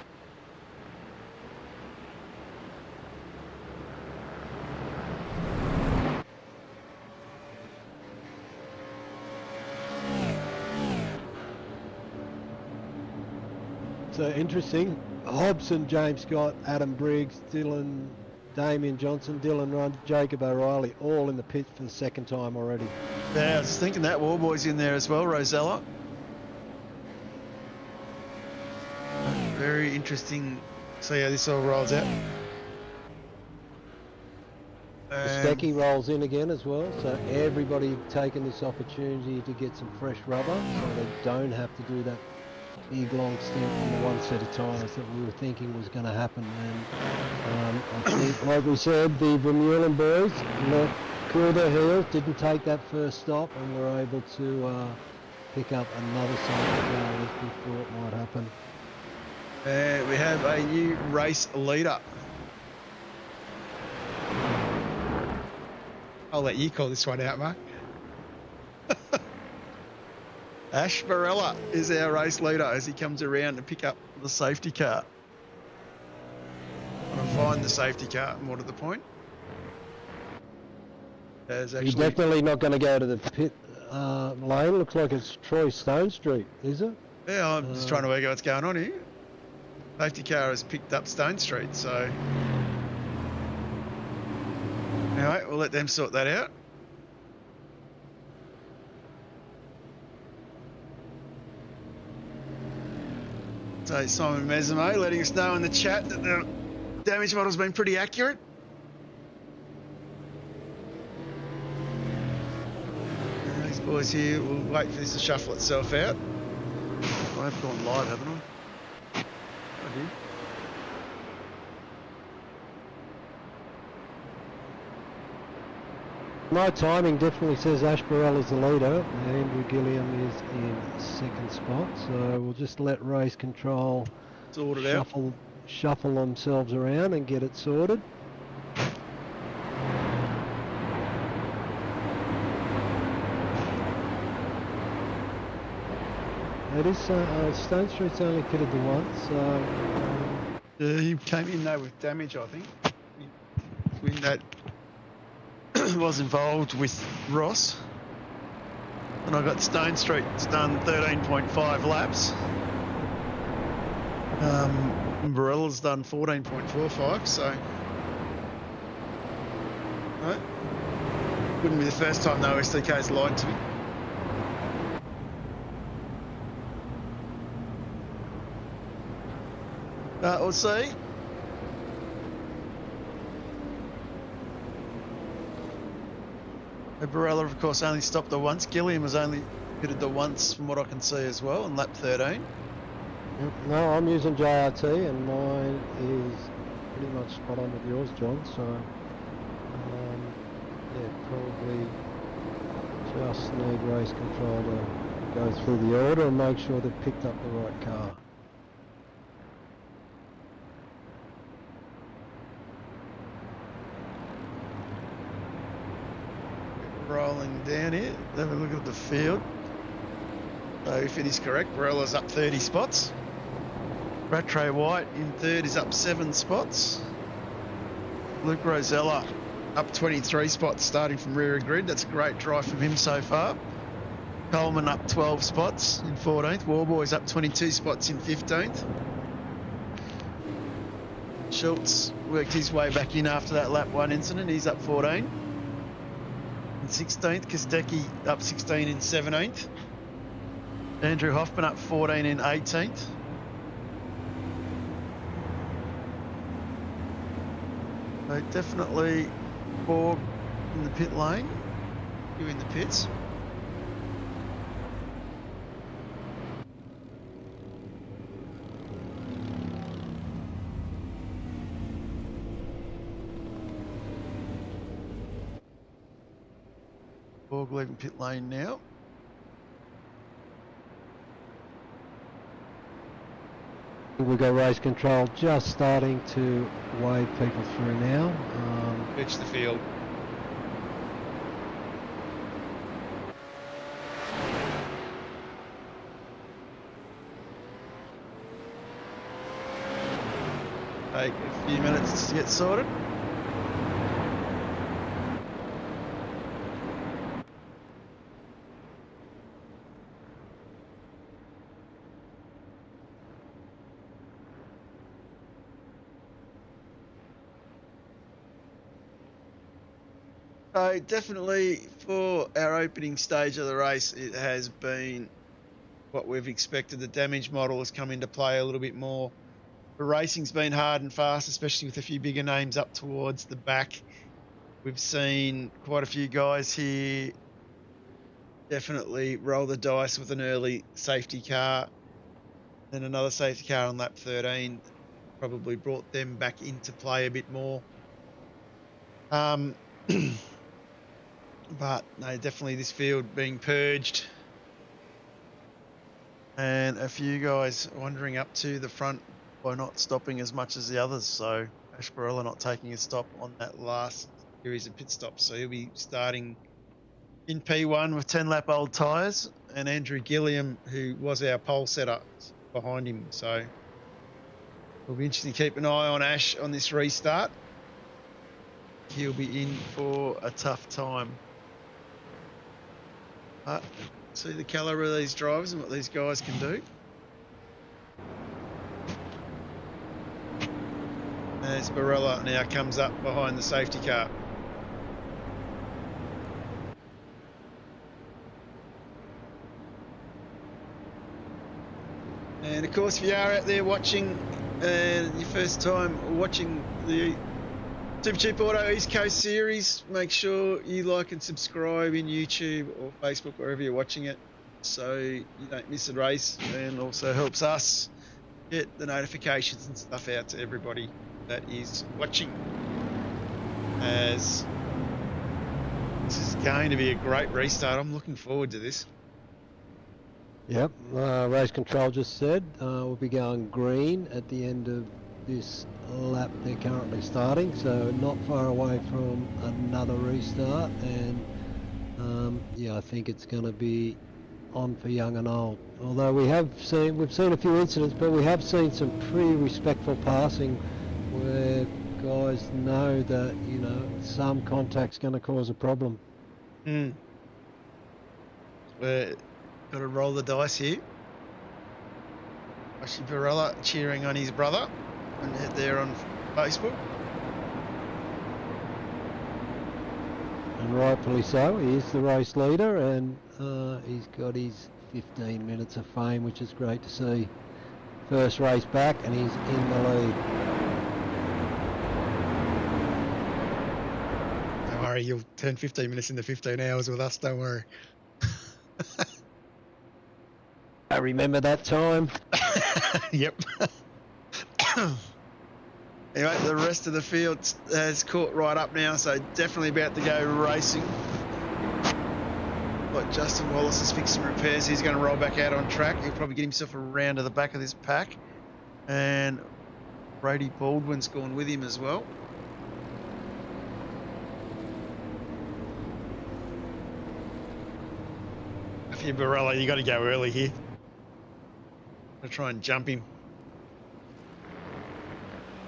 So interesting. Hobson, James Scott, Adam Briggs, Dylan, Damien Johnson, Dylan Rudd, Jacob O'Reilly, all in the pit for the second time already. Yeah, I was thinking that Warboy's in there as well, Rosella. Very interesting. See how this all rolls out. Stecky rolls in again as well, so everybody taking this opportunity to get some fresh rubber, so they don't have to do that big long stint on the one set of tyres that we were thinking was going to happen. And I think, like we said, the Vermeulen boys cooled their heels, didn't take that first stop, and were able to pick up another safety car as we thought might happen. We have a new race leader. I'll let you call this one out, Mark. Ash Barella is our race leader as he comes around to pick up the safety car. I want to find the safety car, more to the point. There's You're actually, definitely not going to go to the pit lane. Looks like it's Troy Stone Street, is it? yeah, I'm just trying to work out what's going on here. Safety car has picked up Stone Street, so anyway, we'll let them sort that out. So Simon Mesame letting us know in the chat that the damage model's been pretty accurate. And these boys here will wait for this to shuffle itself out. I have gone live, haven't I? I did. My timing definitely says Ash Barella's the leader. Andrew Gilliam is in second spot, so we'll just let race control Sort it out. shuffle themselves around and get it sorted. It is Stone Street's only pitted the once, so He came in though with damage, I think. When that was involved with Ross. And I got Stone Street. It's done 13.5 laps. Barella's done 14.45, so. Right. Wouldn't be the first time though SDK's lied to me. We'll see. Barella, of course, only stopped the once. Gilliam was only pitted the once, from what I can see as well, on lap 13. No, I'm using JRT, and mine is pretty much spot on with yours, John. So, yeah, probably just need race control to go through the order and make sure they've picked up the right car. Rolling down here, have a look at the field. So if it is correct, Barella's up 30 spots. Rattray White in third is up 7 spots. Luke Rosella up 23 spots starting from rear of grid. That's a great drive from him so far. Coleman up 12 spots in 14th. Warboy's up 22 spots in 15th. Schultz worked his way back in after that lap 1 incident. He's up 14. In 16th, Kostecki up 16 in 17th. Andrew Hoffman up 14 in 18th. So definitely Borg in the pit lane, you in the pits. Borg leaving pit lane now. We got race control just starting to wave people through now. Pitch the field. Take a few minutes to get sorted. So definitely for our opening stage of the race, it has been what we've expected. The damage model has come into play a little bit more. The racing's been hard and fast, especially with a few bigger names up towards the back. We've seen quite a few guys here definitely roll the dice with an early safety car. Then another safety car on lap 13 probably brought them back into play a bit more. But no, definitely this field being purged. And a few guys wandering up to the front by not stopping as much as the others. So Ash Barella not taking a stop on that last series of pit stops. So he'll be starting in P1 with 10 lap old tyres. And Andrew Gilliam, who was our pole setter, behind him. So it'll be interesting to keep an eye on Ash on this restart. He'll be in for a tough time. But see the calibre of these drivers and what these guys can do. As Barella now comes up behind the safety car. And of course, if you are out there watching and your first time watching the Supercheap Auto East Coast Series, make sure you like and subscribe in YouTube or Facebook, wherever you're watching it, so you don't miss a race, and also helps us get the notifications and stuff out to everybody that is watching. As this is going to be a great restart. I'm looking forward to this. Yep, race control just said we'll be going green at the end of this lap they're currently starting, so not far away from another restart. And yeah, I think it's going to be on for young and old. Although we've seen a few incidents, but we have seen some pretty respectful passing where guys know that, you know, some contact's going to cause a problem. We're got to roll the dice here. Ashley Barella cheering on his brother, and there on Facebook. And rightfully so. He is the race leader, and he's got his 15 minutes of fame, which is great to see. First race back, and he's in the lead. Don't worry, you'll turn 15 minutes into 15 hours with us, don't worry. I remember that time. Yep. Anyway, the rest of the field has caught right up now, so definitely about to go racing. Like Justin Wallace has fixed some repairs. He's going to roll back out on track. He'll probably get himself around to the back of this pack. And Brady Baldwin's gone with him as well. If you're Barella, you got to go early here. I'll try and jump him.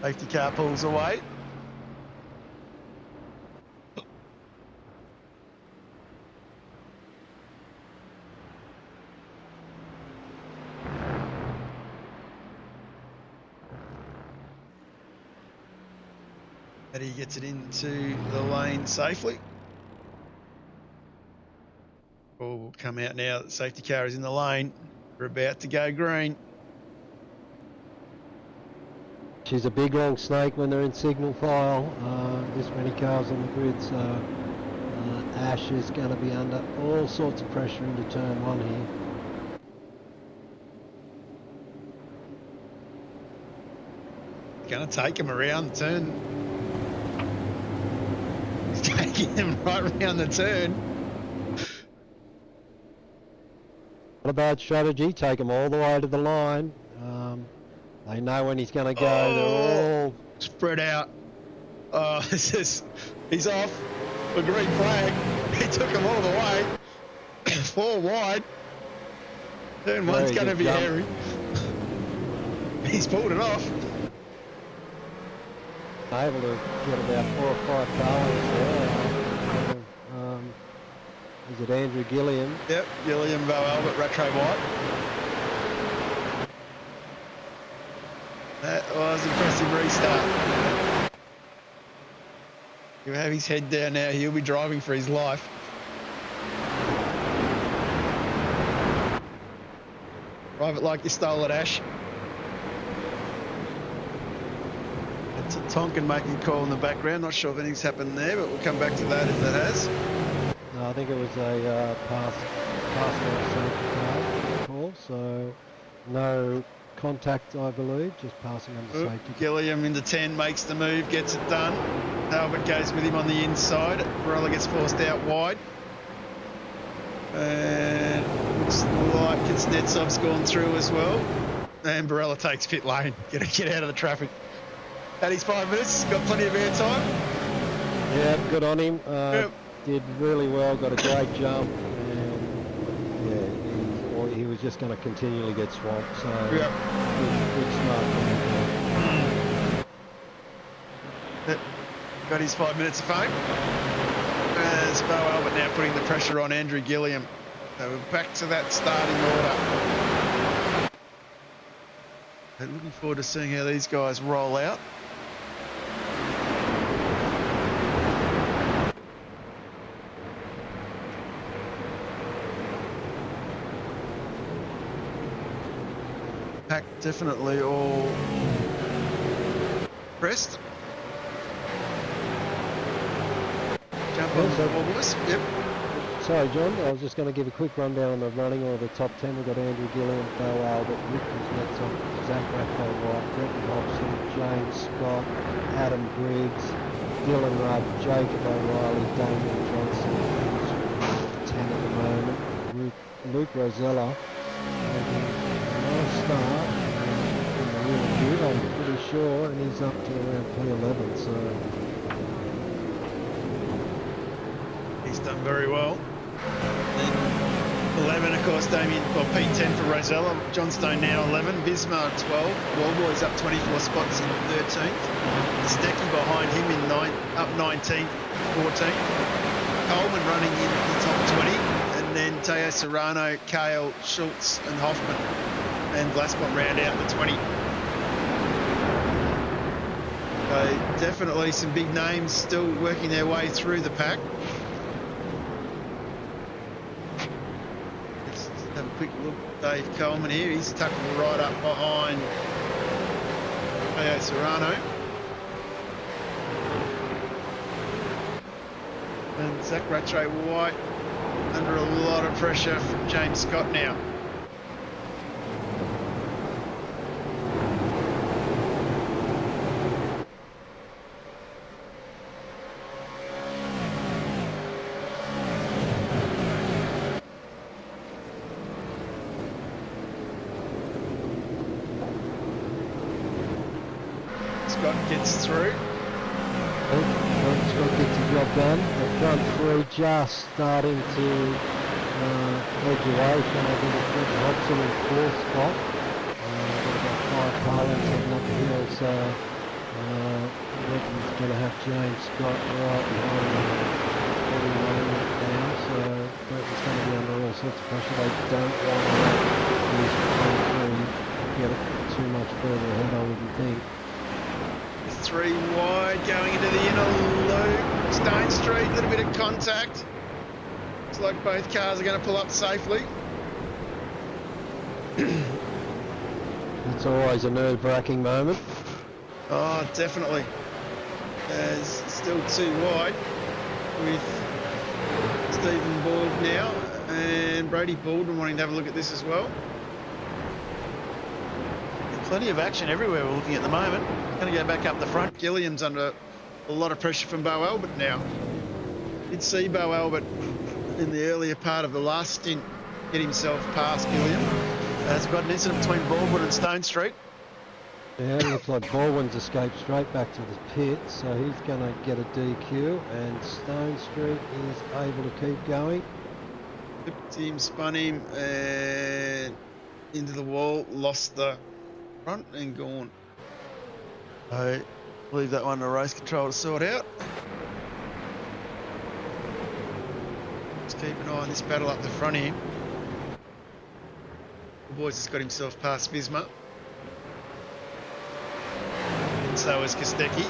Safety car pulls away. And he gets it into the lane safely. Ball will come out now. The safety car is in the lane. We're about to go green. She's a big long snake when they're in signal file. This many cars on the grid, so Ash is going to be under all sorts of pressure into turn one here. Going to take him around the turn. He's taking him right around the turn. Not a bad strategy. Take him all the way to the line. They know when he's going to go. Oh, they're all spread out. Oh, he's off. A green flag. He took him all the way. 4 wide. Turn one's going to be jump. hairy. He's pulled it off. able to get about 4 or 5 cars there. Is it Andrew Gilliam? Yep, Gilliam, Bo Albert, Retro White. That was an impressive restart. He'll have his head down now. He'll be driving for his life. Drive it like you stole it, Ash. It's a Tonkin making a call in the background. Not sure if anything's happened there, but we'll come back to that if it has. No, I think it was a pass safety car call, so no contact, I believe, just passing under safety. Gilliam into 10, makes the move, gets it done. Albert goes with him on the inside. Barella gets forced out wide. And looks like Kuznetsov's gone through as well. And Barella takes pit lane. Get out of the traffic. At his 5 minutes, got plenty of air time. Yeah, good on him. Yep. Did really well, got a great jump, and yeah, he was just going to continually get swamped. So Yep. good smart. Got his 5 minutes of fame. As Bo Albert now putting the pressure on Andrew Gilliam. So we're back to that starting order. And looking forward to seeing how these guys roll out. Pack definitely all pressed. Jump on the ball, boys. Yep. Sorry, John, I was just going to give a quick rundown on the running order of the top 10. We've got Andrew Gilliam, Bo Albert, Rick Kuznetsov, Zach Rathbone-White, Brenton Hobson, James Scott, Adam Briggs, Dylan Rudd, Jacob O'Reilly, Damien Johnson, who's 10 at the moment, Luke Rosella, making a nice start, and really good, I'm pretty sure, and he's up to around P11, so... He's done very well. Then 11, of course, Damien, well, P10 for Rosella. John Stone now 11. Bismarck 12. Wallboy's up 24 spots in 13th. Stecky behind him in up 19th, 14th. Coleman running in the top 20. And then Teo Serrano, Kale, Schultz and Hoffman. And Glassbot round out the 20. So definitely some big names still working their way through the pack. quick look, Dave Coleman here. He's tucked right up behind Leo Serrano. And Zach Rattray White under a lot of pressure from James Scott now. Scott gets through. Scott gets the job done. The front three just starting to edge away from, I think it's Quentin Hobson in fourth spot. Got about 5 car lengths heading up the hill, so Quentin's going to have James Scott right behind him every moment now, so Quentin's going to be under all sorts of pressure. They don't want to let these front three get too much further ahead, I wouldn't think. 3 wide going into the inner loop. Stone Street, a little bit of contact. Looks like both cars are going to pull up safely. It's always a nerve-wracking moment. Oh, definitely. There's still 2 wide with Stephen Borg now and Brody Baldwin wanting to have a look at this as well. Plenty of action everywhere we're looking at the moment. Going to go back up the front. Gilliam's under a lot of pressure from Bo Albert now. Did see Bo Albert in the earlier part of the last stint get himself past Gilliam. Has got an incident between Baldwin and Stone Street. Yeah, it looks like Baldwin's escaped straight back to the pit, so he's going to get a DQ, and Stone Street is able to keep going. Flipped him, spun him, and into the wall, lost the front and gone. I leave that one to race control to sort out. Let's keep an eye on this battle up the front here. The boys has got himself past Visma. And so is Kostecki.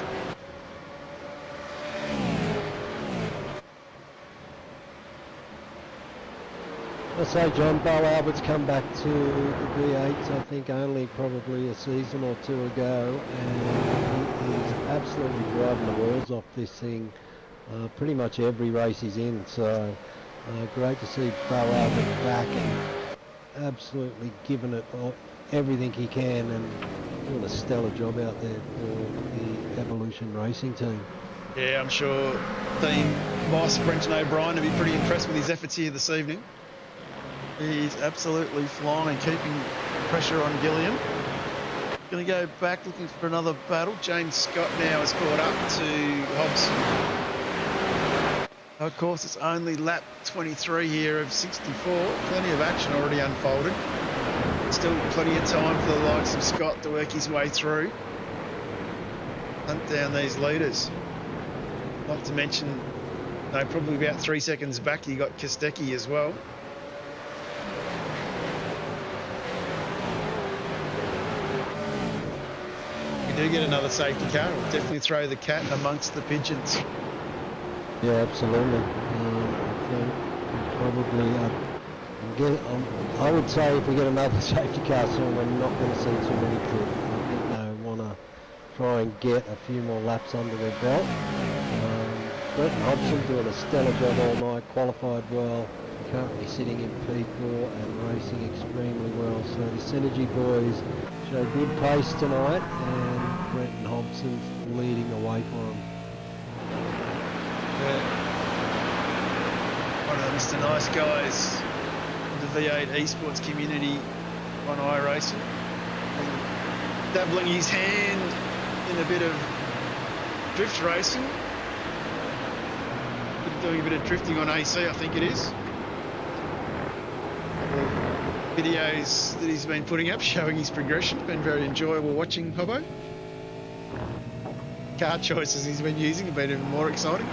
I say, John, Bo Albert's come back to the V8's, I think, only probably a season or 2 ago, and he is absolutely driving the wheels off this thing pretty much every race he's in, so great to see Bo Albert back and absolutely giving it everything he can and doing a stellar job out there for the Evolution Racing team. Yeah, I'm sure team boss Brenton O'Brien will be pretty impressed with his efforts here this evening. He's absolutely flying, keeping pressure on Gilliam. Going to go back looking for another battle. James Scott now has caught up to Hobson. Of course, it's only lap 23 here of 64. Plenty of action already unfolded. Still plenty of time for the likes of Scott to work his way through. Hunt down these leaders. Not to mention, probably about 3 seconds back, you got Kostecki as well. Do get another safety car, we'll definitely throw the cat amongst the pigeons. Yeah, absolutely. I think probably, I would say if we get another safety car soon, we're not going to see too many people. I think they want to try and get a few more laps under their belt. Brenton Hobson doing a stellar job all night, qualified well, currently sitting in P4 and racing extremely well. So the Synergy boys show good pace tonight, and Brenton Hobson's leading the way for him. One of the Mr. Nice guys in the V8 esports community on iRacing. Dabbling his hand in a bit of drift racing. Doing a bit of drifting on AC, I think it is. Videos that he's been putting up showing his progression. Been very enjoyable watching Hobbo. Car choices he's been using have been even more exciting.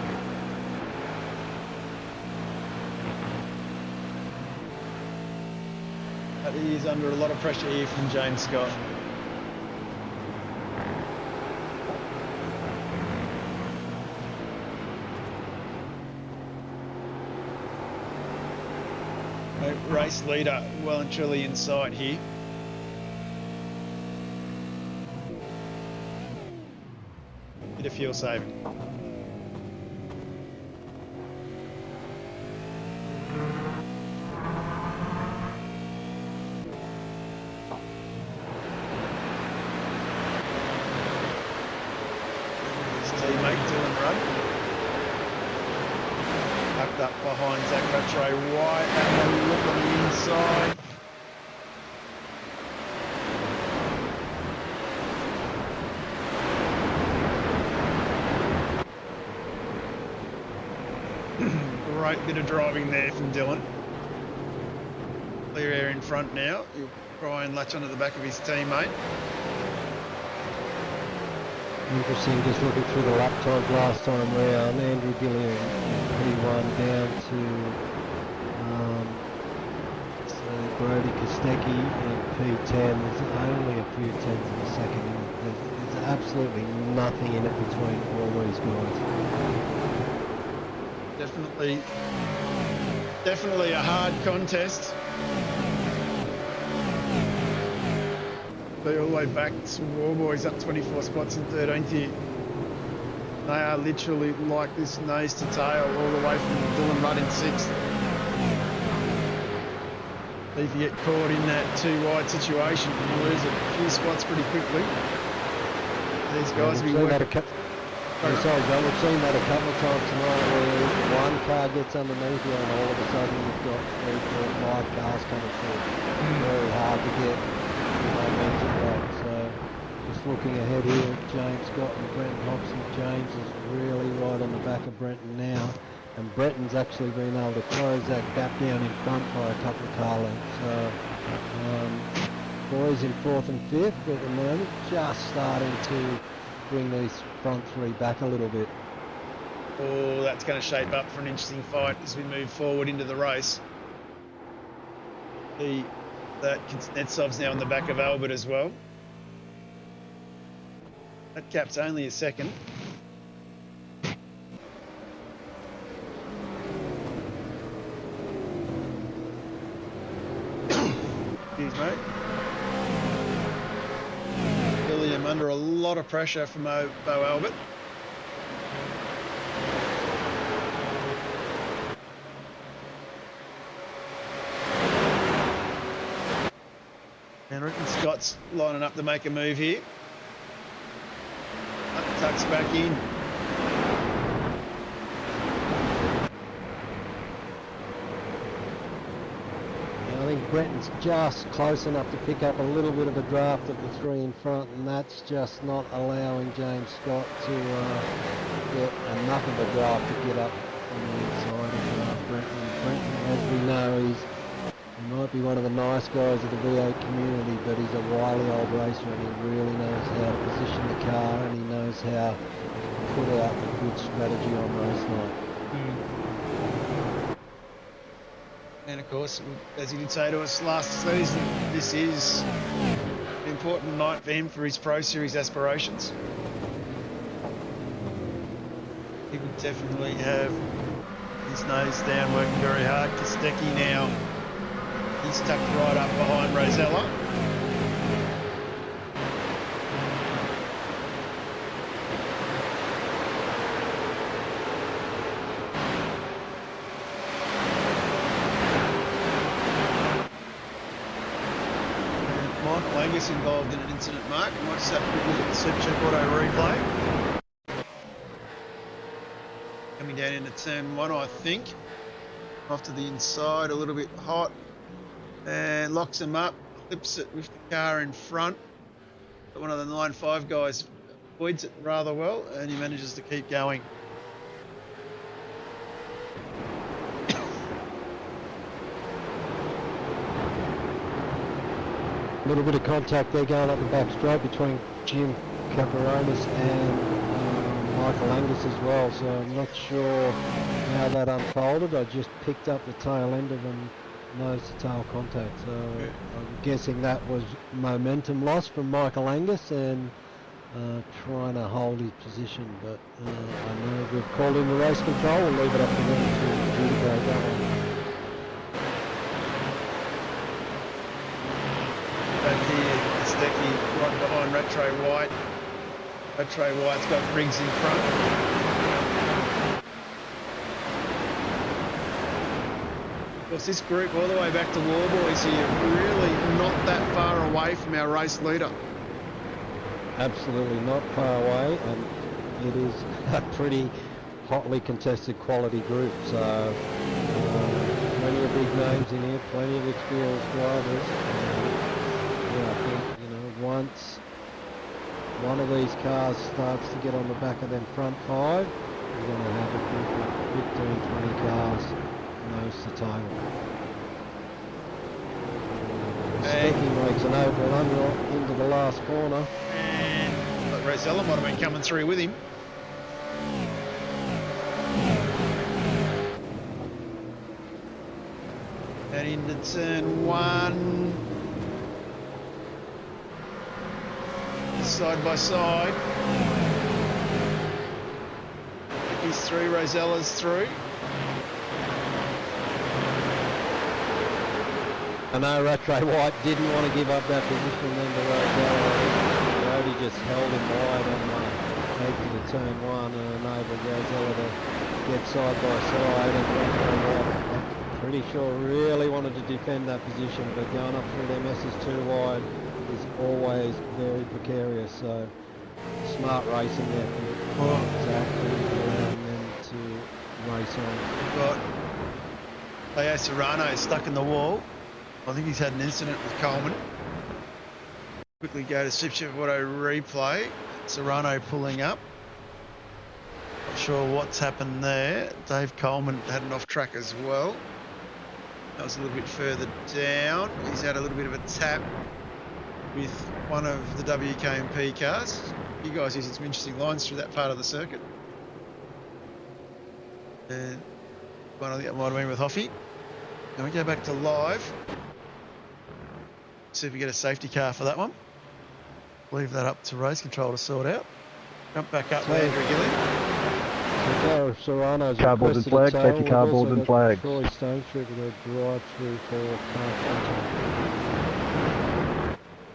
But he is under a lot of pressure here from James Scott. Race leader well and truly in sight here. Bit of fuel saving. His teammate Dylan Rudd. Tucked up behind Zach Rattray White, having a look on the inside. Great bit of driving there from Dylan. Clear air in front now. He'll try and latch onto the back of his teammate. Interesting, just looking through the lap times last time round, Andrew Gillian P1 down to Brody Kostecki at P10. There's only a few tenths of a second. There's absolutely nothing in it between all these guys. Definitely a hard contest. They're all the way back to Warboys up 24 spots in 13th here. They are literally like this nose to tail all the way from Dylan Rudd in 6th. If you get caught in that too wide situation, you can lose a few spots pretty quickly. These guys will be working. We've seen that a couple of times tonight where one car gets underneath you and all of a sudden you've got 3, 4, 5 cars coming through. Very hard to get momentum back. So just looking ahead here, James Scott and Brenton Hobson. James is really right on the back of Brenton now, and Brenton's actually been able to close that gap down in front by a couple of car lengths. So boys in 4th and 5th at the moment, just starting to bring these front 3 back a little bit. Oh, that's going to shape up for an interesting fight as we move forward into the race. That Kuznetsov's now on the back of Albert as well. That gap's only a second. Excuse me. William under a lot of pressure from Bo Albert. And Rickon Scott's lining up to make a move here. Tucks back in. I think Brenton's just close enough to pick up a little bit of a draft of the 3 in front, and that's just not allowing James Scott to get enough of a draft to get up on the inside of Brenton. Brenton, as we know, he might be one of the nice guys of the V8 community, but he's a wily old racer and he really knows how to position the car and he knows how to put out a good strategy on race night. And of course, as he did say to us last season, this is an important night for him for his Pro Series aspirations. He would definitely have his nose down, working very hard. Kostecki now, he's tucked right up behind Rosella. Angus involved in an incident, Mark. We might just have a quick look at the Supercheap Auto replay. Coming down into turn 1, I think. Off to the inside, a little bit hot. And locks him up, clips it with the car in front. But one of the 9.5 guys avoids it rather well, and he manages to keep going. A little bit of contact there going up the back straight between Jim Caparonis and Michael Angus as well, so I'm not sure how that unfolded. I just picked up the tail end of them nose to tail contact, so I'm guessing that was momentum loss from Michael Angus and trying to hold his position, but I know we've called in the race control. We'll leave it up to them to adjudicate that one. behind Retro White. Retro White's got Riggs in front. Of course, this group all the way back to Warboys here, really not that far away from our race leader. Absolutely not far away, and it is a pretty hotly contested quality group. So plenty of big names in here, plenty of experienced drivers. Yeah, I think, you know, once one of these cars starts to get on the back of them front five, you're going to have a group of 15, 20 cars nose to tail. Speaking makes an over and under into the last corner. And Rosella might have been coming through with him. And into turn one. Side by side. He's through, Rosella's through. I know Retro White didn't want to give up that position then to Rosella. Brody just held him wide on the exit of turn one and enabled Rosella to get side by side. And Retro White, I'm pretty sure, really wanted to defend that position, but going up through them S's too wide is always very precarious. So smart racing there for exactly allowing them to race on. Got Leo Serrano stuck in the wall. I think he's had an incident with Coleman. Quickly go to Supercheap Auto replay. Serrano pulling up. Not sure what's happened there. Dave Coleman had an off track as well. That was a little bit further down. He's had a little bit of a tap with one of the WK&P cars. You guys using some interesting lines through that part of the circuit. And one I think that might have been with Hoffy. And we go back to live. See if we get a safety car for that one. Leave that up to race control to sort out. Jump back up there, Andrew Gilly. So Serrano's Cardboard and flag, safety cardboard and flag. Troy Stonestreet with a drive through for car.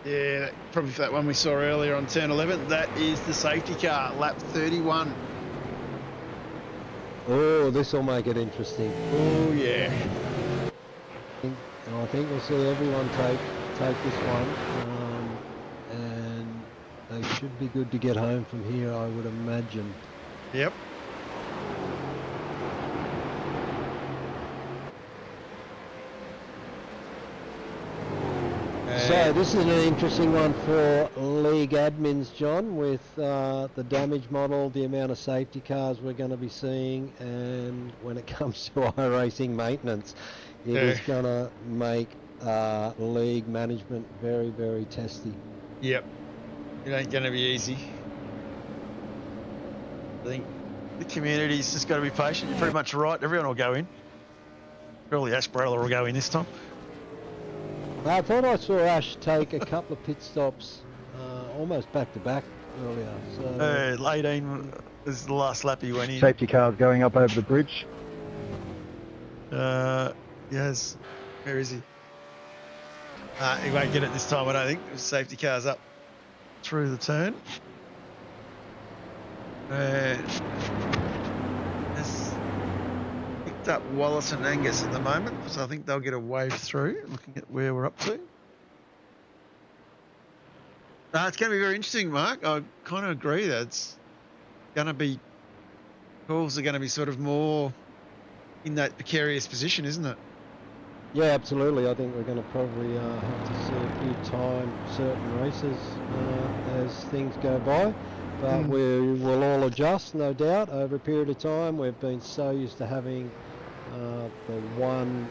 Yeah, probably for that one we saw earlier on turn 11. That is the safety car, lap 31. Oh, this will make it interesting. Oh yeah. And I think we'll see everyone take this one, and they should be good to get home from here, I would imagine. Yep. So this is an interesting one for league admins, John, with the damage model, the amount of safety cars we're going to be seeing, and when it comes to iRacing maintenance, it is going to make league management very, very testy. Yep. It ain't going to be easy. I think the community's just got to be patient. You're pretty much right. Everyone will go in. Probably Ash Brailer will go in this time. I thought I saw Ash take a couple of pit stops almost back to back earlier. So 18 is the last lap he went in. Safety cars going up over the bridge. Yes. Where is he? He won't get it this time, I don't think. The safety car's up through the turn. Has picked up Wallace and Angus at the moment, so I think they'll get a wave through, looking at where we're up to. It's going to be very interesting, Mark. I kind of agree that it's going to be, calls are going to be sort of more in that precarious position, isn't it? Yeah, absolutely. I think we're going to probably have to see a few time certain races as things go by. But we will all adjust, no doubt, over a period of time. We've been so used to having the one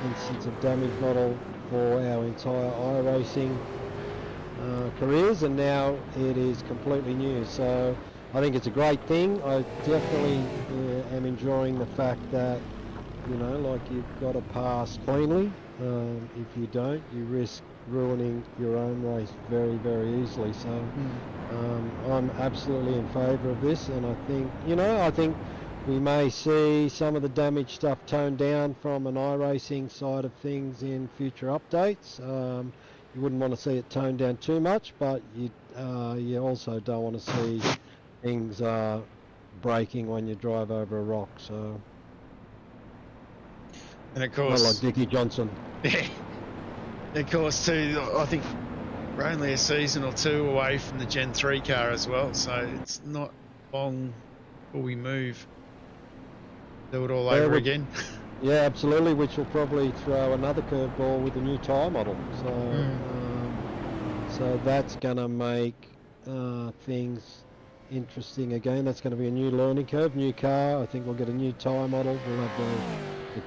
instance of damage model for our entire iRacing careers, and now it is completely new. So I think it's a great thing. I definitely am enjoying the fact that, you know, like, you've got to pass cleanly. If you don't, you risk ruining your own race very, very easily. So I'm absolutely in favour of this, and I think, you know, I think we may see some of the damage stuff toned down from an iRacing side of things in future updates. you wouldn't want to see it toned down too much, but you also don't want to see things breaking when you drive over a rock. So, And of not like course, Dickie Johnson. yeah. Of course, too, I think we're only a season or two away from the Gen 3 car as well, so it's not long before we move. Do it all over again. Yeah, absolutely, which will probably throw another curveball with the new tyre model. So, so that's going to make things interesting again. That's going to be a new learning curve, new car. I think we'll get a new tyre model. We'll have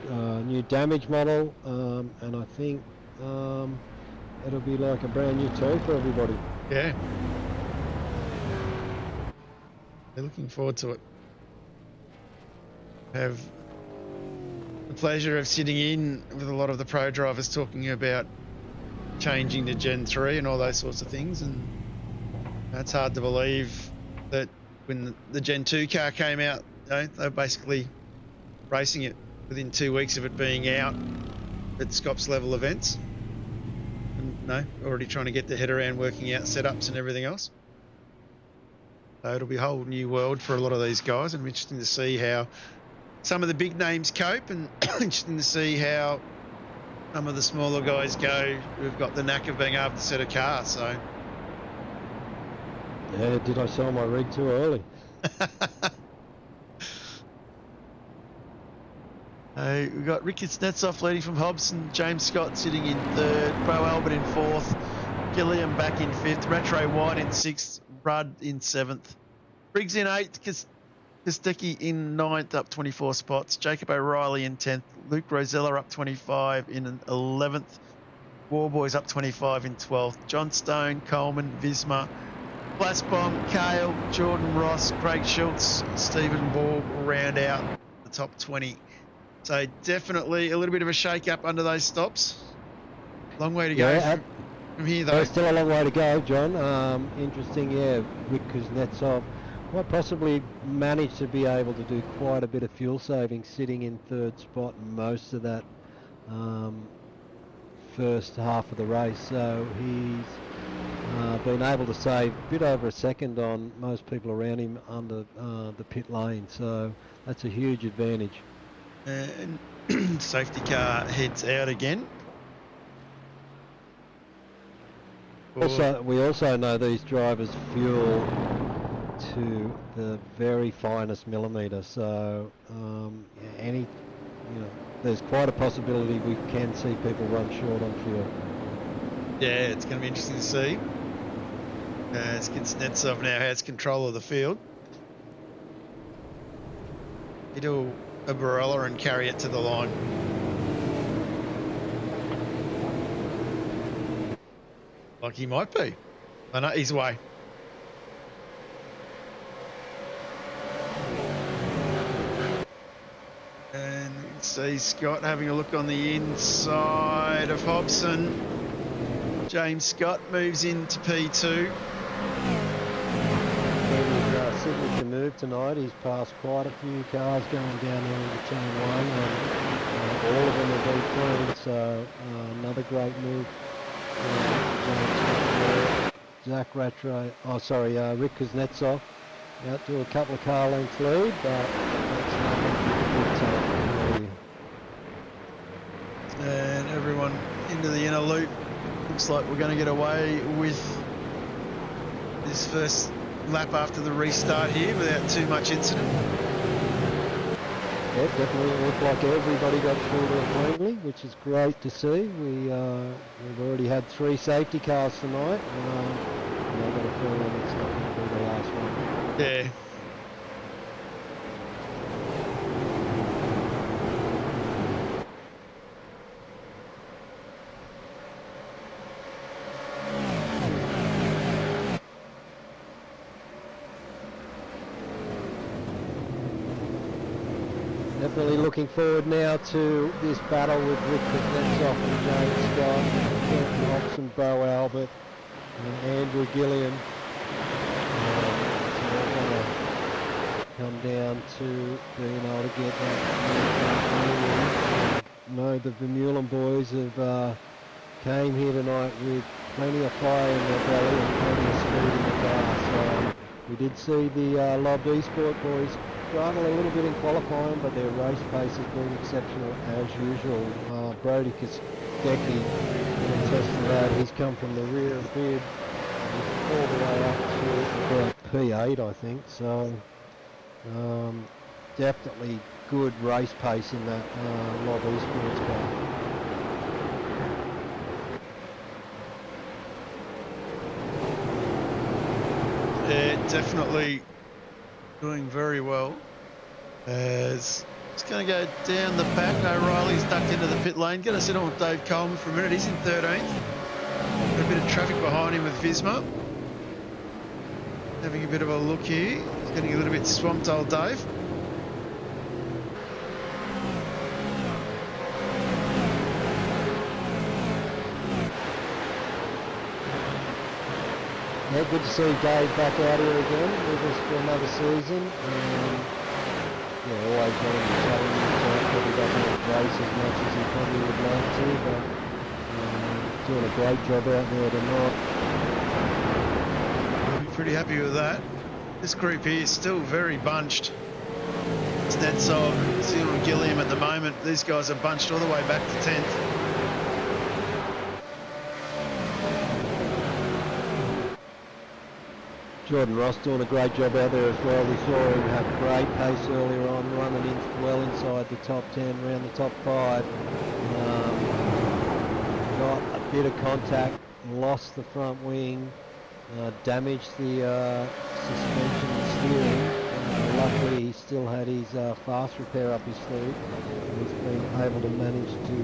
the new damage model, and I think it'll be like a brand new toy for everybody. Yeah. They're looking forward to it. Have the pleasure of sitting in with a lot of the pro drivers talking about changing to Gen 3 and all those sorts of things, and that's hard to believe that when the Gen 2 car came out, they were basically racing it within 2 weeks of it being out at Scops level events, and already trying to get their head around working out setups and everything else. So it'll be a whole new world for a lot of these guys, and interesting to see how some of the big names cope, and interesting to see how some of the smaller guys go who've got the knack of being able to set a car. So yeah, did I sell my rig too early? We've got Ricky Snetzoff leading from Hobson, James Scott sitting in third, Bo Albert in fourth, Gilliam back in fifth, Retro White in sixth, Rudd in seventh, Briggs in eighth, Kostecki in ninth, up 24 spots, Jacob O'Reilly in 10th, Luke Rosella up 25 in 11th, Warboys up 25 in 12th, John Stone, Coleman, Visma, Blasbom, Kale, Jordan Ross, Craig Schultz, Stephen Ball will round out the top 20. So definitely a little bit of a shake-up under those stops. Long way to go from here, though. There's still a long way to go, John. Interesting, yeah. Rick Kuznetsov might possibly manage to be able to do quite a bit of fuel saving sitting in third spot most of that first half of the race. So he's been able to save a bit over a second on most people around him under the pit lane. So that's a huge advantage. And safety car heads out again. Also, we also know these drivers fuel to the very finest millimetre. So there's quite a possibility we can see people run short on fuel. Yeah, it's going to be interesting to see. Snetsov now has control of the field. It'll a Barella and carry it to the line. Like he might be. I know he's away. And we can see Scott having a look on the inside of Hobson. James Scott moves into P2. Signature move tonight. He's passed quite a few cars going down there into turn one, and all of them have been clean. So another great move. Zach Rattray, Rick Kuznetsov out to a couple of car lengths lead, but that's nothing. And everyone into the inner loop. Looks like we're going to get away with this first lap after the restart here without too much incident. Yeah, definitely looked like everybody got through there cleanly, which is great to see. We've already had 3 safety cars tonight. And I've got a feeling it's not going to be the last one. Yeah. Definitely looking forward now to this battle with Rick Kuznetsov and James Scott, Quentin Hobson, Bo Albert, and Andrew Gillian. It's all going to come down to being able to get that. The Vermeulen boys have came here tonight with plenty of fire in their belly and plenty of speed in the car. So we did see the Lob Esport boys struggle a little bit in qualifying, but their race pace has been exceptional as usual. Brody Kostecki can attest to that. He's come from the rear of Beard all the way up to about P8, I think. So definitely good race pace in that Lob Esports car. Yeah, definitely doing very well. As it's going to go down the back. O'Reilly's ducked into the pit lane. Going to sit on with Dave Coleman for a minute. He's in 13th. Got a bit of traffic behind him with Visma. Having a bit of a look here. He's getting a little bit swamped, old Dave. Yeah, good to see Dave back out here again with us for another season. Yeah, always wanting to challenge himself. Probably doesn't race as much as he probably would like to, but doing a great job out there tonight. I'll be pretty happy with that. This group here is still very bunched. It's Netsov, Seal and Gilliam at the moment. These guys are bunched all the way back to 10th. Jordan Ross doing a great job out there as well. We saw him have great pace earlier on, running in well inside the top 10, around the top 5. Got a bit of contact, lost the front wing, damaged the suspension and steering. Luckily he still had his fast repair up his sleeve. He's been able to manage to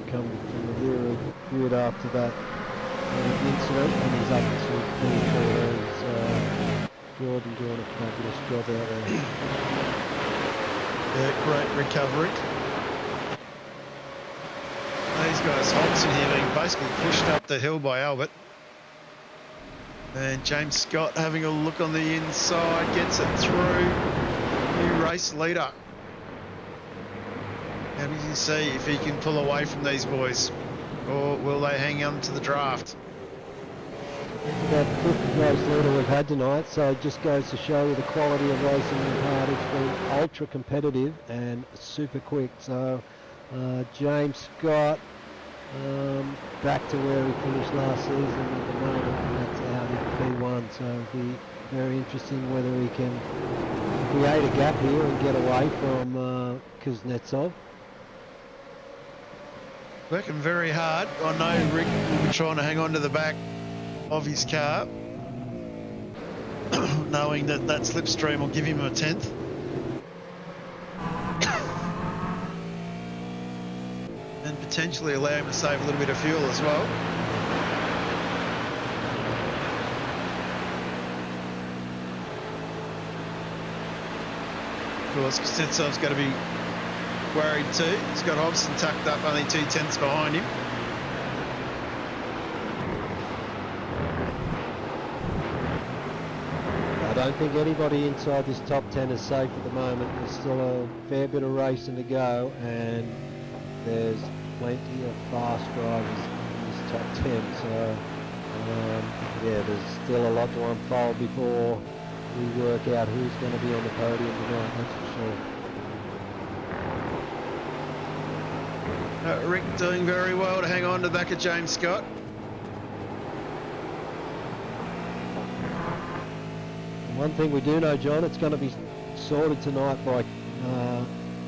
come from the rear of Grid after that incident, and he's up to P4. Jordan doing a fabulous job out there. Yeah, great recovery. These guys, Hobson here being basically pushed up the hill by Albert. And James Scott having a look on the inside, gets it through. New race leader. How does he see if he can pull away from these boys? Or will they hang on to the draft? That fifth race leader we've had tonight, so it just goes to show you the quality of racing we've had. It's been ultra competitive and super quick. So James Scott back to where he finished last season at the moment, and that's out in P1. So it'll be very interesting whether he can create a gap here and get away from Kuznetsov. Working very hard. I know Rick will be trying to hang on to the back of his car, knowing that that slipstream will give him a 10th. And potentially allow him to save a little bit of fuel as well. Of course, Kuznetsov's got to be worried too. He's got Hobson tucked up, only 2 tenths behind him. I don't think anybody inside this top 10 is safe at the moment. There's still a fair bit of racing to go, and there's plenty of fast drivers in this top 10. So, yeah, there's still a lot to unfold before we work out who's going to be on the podium tonight, that's for sure. Rick doing very well to hang on to the back of James Scott. One thing we do know, John, it's going to be sorted tonight by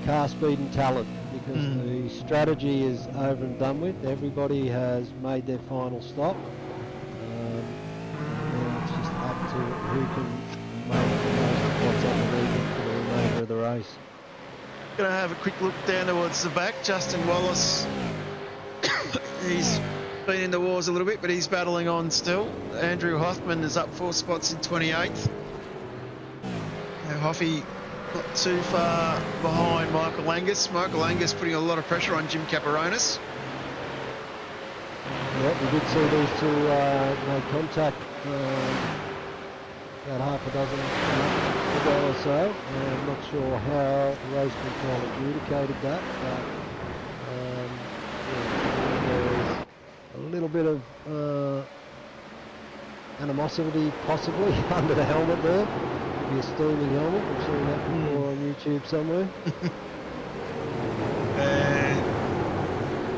car speed and talent, because the strategy is over and done with. Everybody has made their final stop. And it's just up to who can make the most of what's on the lead for the remainder of the race. Going to have a quick look down towards the back. Justin Wallace, he's been in the wars a little bit, but he's battling on still. Andrew Hoffman is up 4 spots in 28th. Hoffy not too far behind Michael Angus. Michael Angus putting a lot of pressure on Jim Caparonis. Yeah, we did see these two make contact about half a dozen ago or so. I'm not sure how race control adjudicated that, but yeah, there is a little bit of animosity possibly under the helmet there. Be a steaming helmet. I've seen that before on YouTube somewhere. And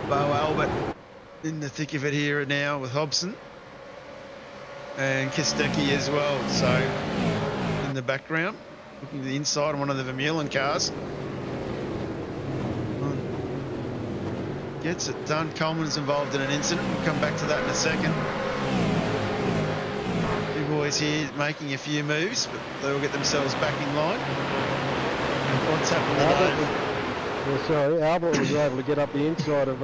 Bo Albert in the thick of it here and now with Hobson. And Kostecki as well, so in the background, looking to the inside on one of the Vermeulen cars. Gets it done. Coleman's involved in an incident. We'll come back to that in a second. Two boys here making a few moves, but they will get themselves back in line. And what's happened today? Albert was able to get up the inside of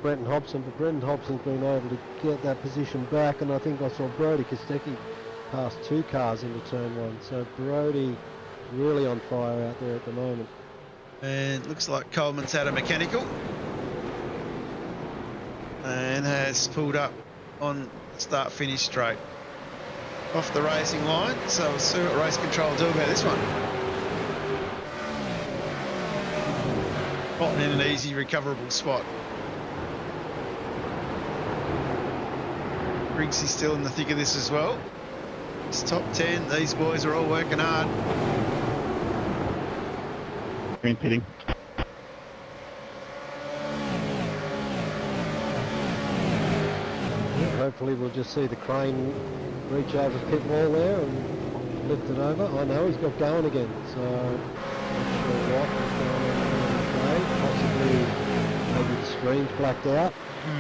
Brenton Hobson, but Brenton Hobson's been able to get that position back, and I think I saw Brodie Kostecki pass 2 cars into turn 1, so Brodie really on fire out there at the moment. And looks like Coleman's had a mechanical and has pulled up on start-finish straight. Off the racing line, so we'll see what race control do about this one. Not in an easy recoverable spot. Briggs is still in the thick of this as well. It's top 10. These boys are all working hard. Green pitting. Hopefully we'll just see the crane reach over pit wall there and lift it over. I know he's got going again, so not sure what is going on there. Possibly maybe the screen's blacked out. He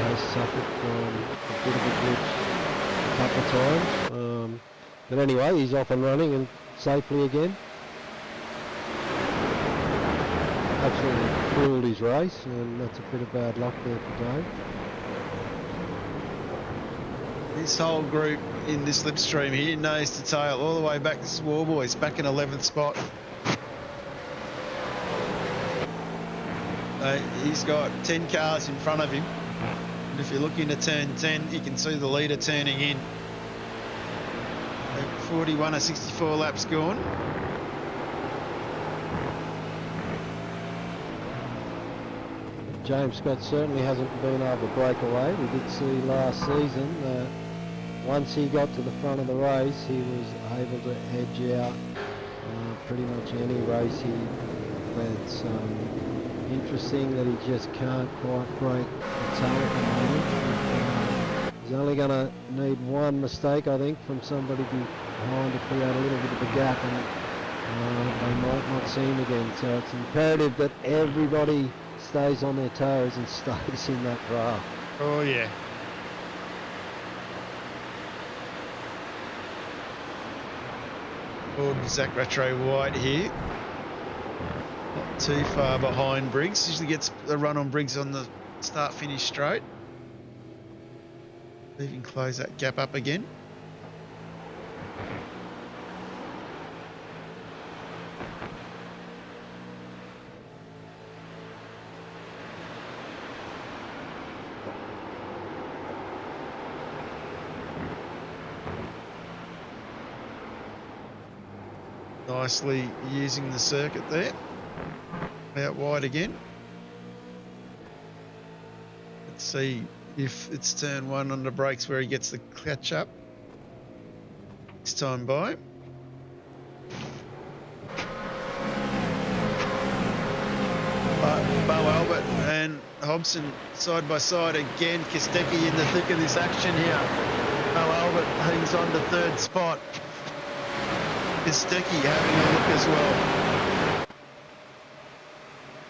has suffered from a bit of a glitch a couple of times. But anyway, he's off and running and safely again. Absolutely fooled his race, and that's a bit of bad luck there for Dave. This whole group in this slipstream here, nose to tail, all the way back. This is Warboys back in 11th spot. He's got 10 cars in front of him. And if you look into turn 10, you can see the leader turning in. 41 or 64 laps gone. James Scott certainly hasn't been able to break away. We did see last season that once he got to the front of the race, he was able to edge out pretty much any race he led. So interesting that he just can't quite break the tail at the moment. He's only going to need one mistake, I think, from somebody behind to create a little bit of a gap, and they might not see him again. So it's imperative that everybody stays on their toes and stays in that draft. Oh yeah. Zach Rattray White here. Not too far behind Briggs. Usually gets a run on Briggs on the start-finish straight. See if he can close that gap up again. Nicely using the circuit there. Out wide again. Let's see if it's turn 1 on the brakes where he gets the catch up. This time by. Bo Albert and Hobson side by side again. Kostecki in the thick of this action here. Bo Albert hangs on to 3rd spot. Kostecki having a look as well.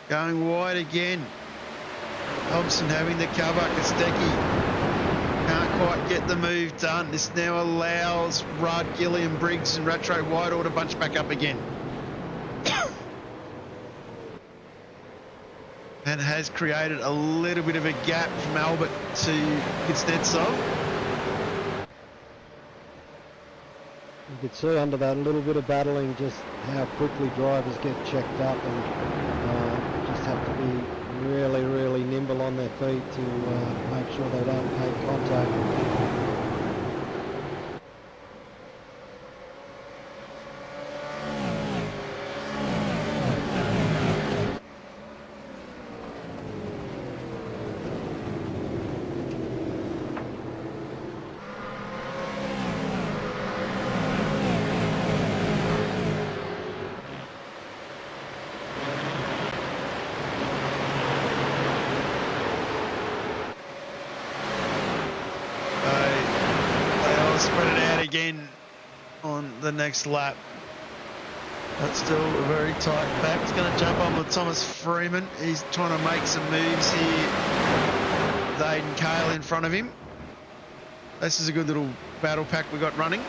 Going wide again. Hobson having the cover. Kostecki can't quite get the move done. This now allows Rudd, Gilliam, Briggs and Rattray Whitehall to bunch back up again. And has created a little bit of a gap from Albert to Kuznetsov. You could see under that little bit of battling just how quickly drivers get checked up, and just have to be really, really nimble on their feet to make sure they don't make contact. again on the next lap. But still a very tight back. He's going to jump on with Thomas Freeman. He's trying to make some moves here. With Aidan Cale in front of him. This is a good little battle pack we got running.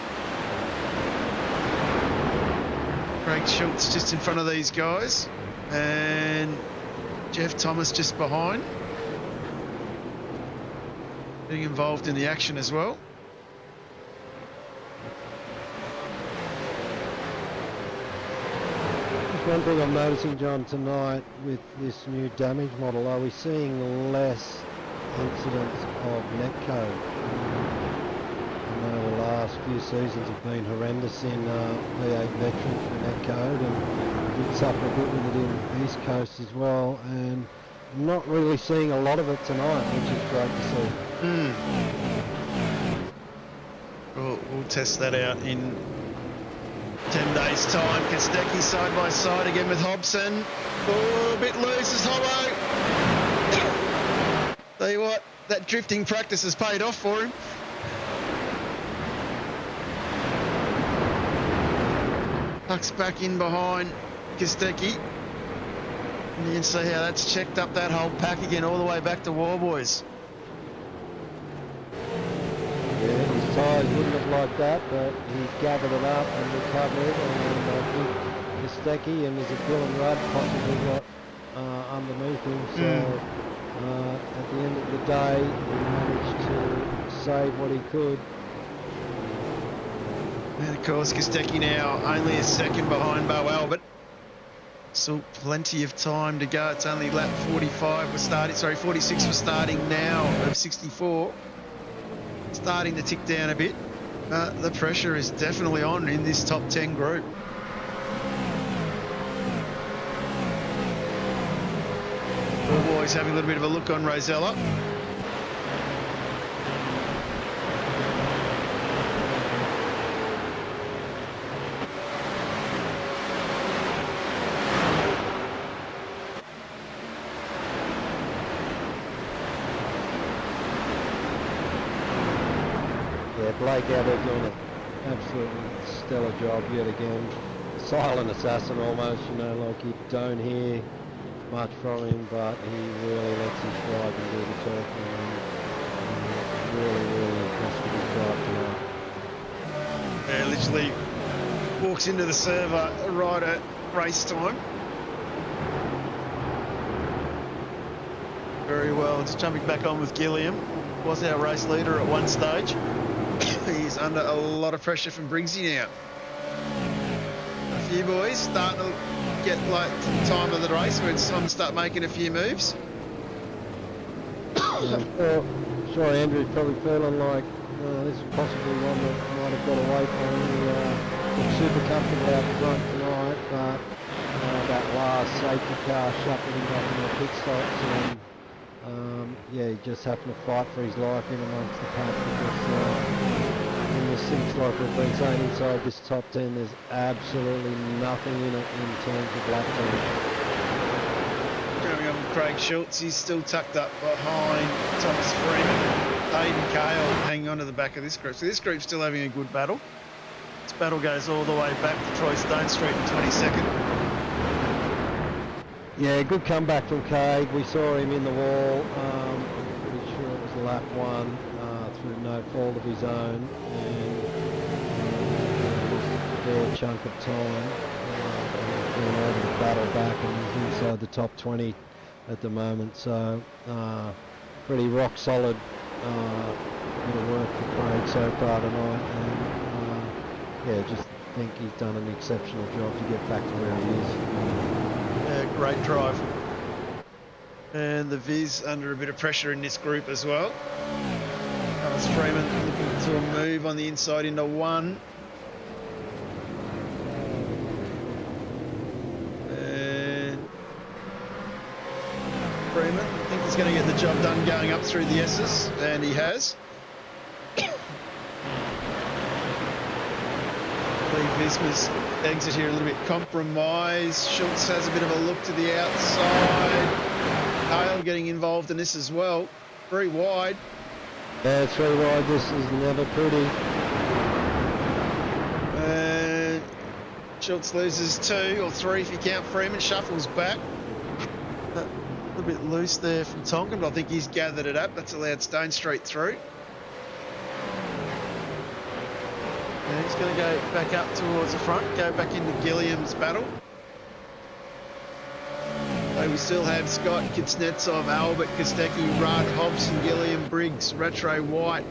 Craig Schultz just in front of these guys. And Jeff Thomas just behind. Being involved in the action as well. One thing I'm noticing, John, tonight with this new damage model, are we seeing less incidents of netcode? I know the last few seasons have been horrendous in V8 veteran for netcode, and did suffer a bit with it in East Coast as well, and I'm not really seeing a lot of it tonight, which is great to see. We'll test that out in 10 days time. Kostecki side by side again with Hobson. Oh, a bit loose is Hobbo. Tell you what, that drifting practice has paid off for him. Tucks back in behind Kostecki. And you can see how that's checked up that whole pack again all the way back to Warboys. Yeah, his tyres wouldn't have liked that, but he gathered it up and recovered, and I think Kostecki and there's a Dylan Rudd possibly got underneath him, so at the end of the day he managed to save what he could. And of course Kostecki now only a second behind Bo Albert. Still plenty of time to go. It's only lap 45 was starting, sorry, 46 was starting now of 64. Starting to tick down a bit. The pressure is definitely on in this top 10 group. All boys having a little bit of a look on Rosella. Blake out there doing an absolutely stellar job yet again. Silent assassin almost, you know, like you don't hear much from him, but he really lets his drive and do the talking, and really impressed with his drive tonight. Yeah, literally walks into the server right at race time. Very well. Just jumping back on with Gilliam. Was our race leader at one stage. He's under a lot of pressure from Briggsy now. A few boys starting to get like to the time of the race where it's time to start making a few moves. Well, sure, Andrew's probably feeling like this is possibly one that might have got away from him. Looked super comfortable out front tonight, but that last safety car shuffled him back in the pit stops, and yeah, he just happened to fight for his life in amongst the pack, because in the six, like we've been saying, inside this top 10, there's absolutely nothing in it in terms of lap time. Going on with Craig Schultz, he's still tucked up behind Thomas Freeman. Aidan Cale hanging on to the back of this group. So this group's still having a good battle. This battle goes all the way back to Troy Stone Street in 22nd. Yeah, good comeback from Craig. We saw him in the wall. Pretty sure it was lap one, through no fault of his own, and a fair chunk of time. Being able to battle back, and he's inside the top 20 at the moment. So pretty rock solid bit of work for Craig so far tonight, and yeah, just think he's done an exceptional job to get back to where he is. Great drive. And the Viz under a bit of pressure in this group as well. Thomas Freeman looking to a move on the inside into one. And Freeman, I think he's going to get the job done going up through the S's, and he has. Visma's exit here a little bit compromised. Schultz has a bit of a look to the outside. Cale getting involved in this as well. Very wide. Yeah, it's very wide. This is never pretty. Schultz loses 2 or 3 if you count Freeman. Shuffles back. A little bit loose there from Tonkin, but I think he's gathered it up. That's allowed Stone Street through. And he's going to go back up towards the front, go back into Gilliam's battle. So we still have Scott, Kuznetsov, Albert, Kostecki, Rudd, Hobson, Gilliam, Briggs, Retro White,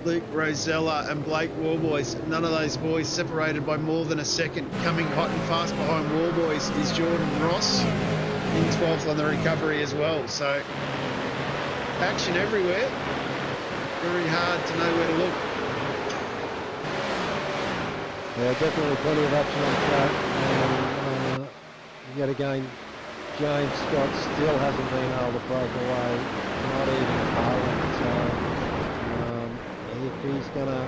Luke Rosella and Blake Warboys. None of those boys separated by more than a second. Coming hot and fast behind Warboys is Jordan Ross in 12th on the recovery as well. So action everywhere. Very hard to know where to look. Yeah, definitely plenty of action on track. And yet again, James Scott still hasn't been able to break away, not even a car length. So if he's going to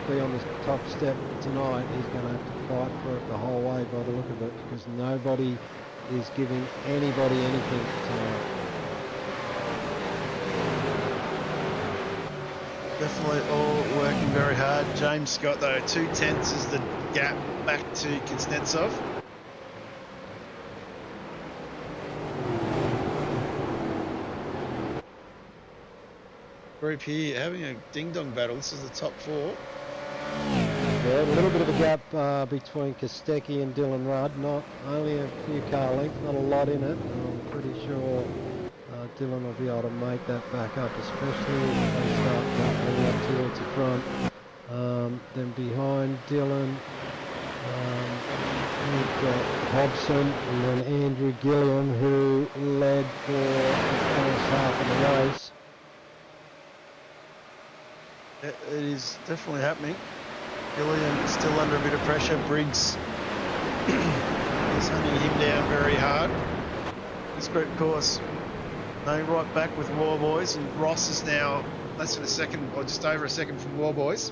be on the top step tonight, he's going to have to fight for it the whole way by the look of it, because nobody is giving anybody anything tonight. Definitely all working very hard. James Scott, though, 2/10 is the gap back to Kuznetsov. Group here having a ding-dong battle. This is the top 4. Yeah, a little bit of a gap between Kostecki and Dylan Rudd. Not only a few car lengths, not a lot in it. I'm pretty sure Dylan will be able to make that back up, especially if they start coupling up towards the front. Then behind Dylan, we've got Hobson and then Andrew Gilliam, who led for the first half of the race. It is definitely happening. Gilliam is still under a bit of pressure. Briggs is hunting him down very hard. This group course, no, right back with Warboys, and Ross is now less than a second, or just over a second from Warboys.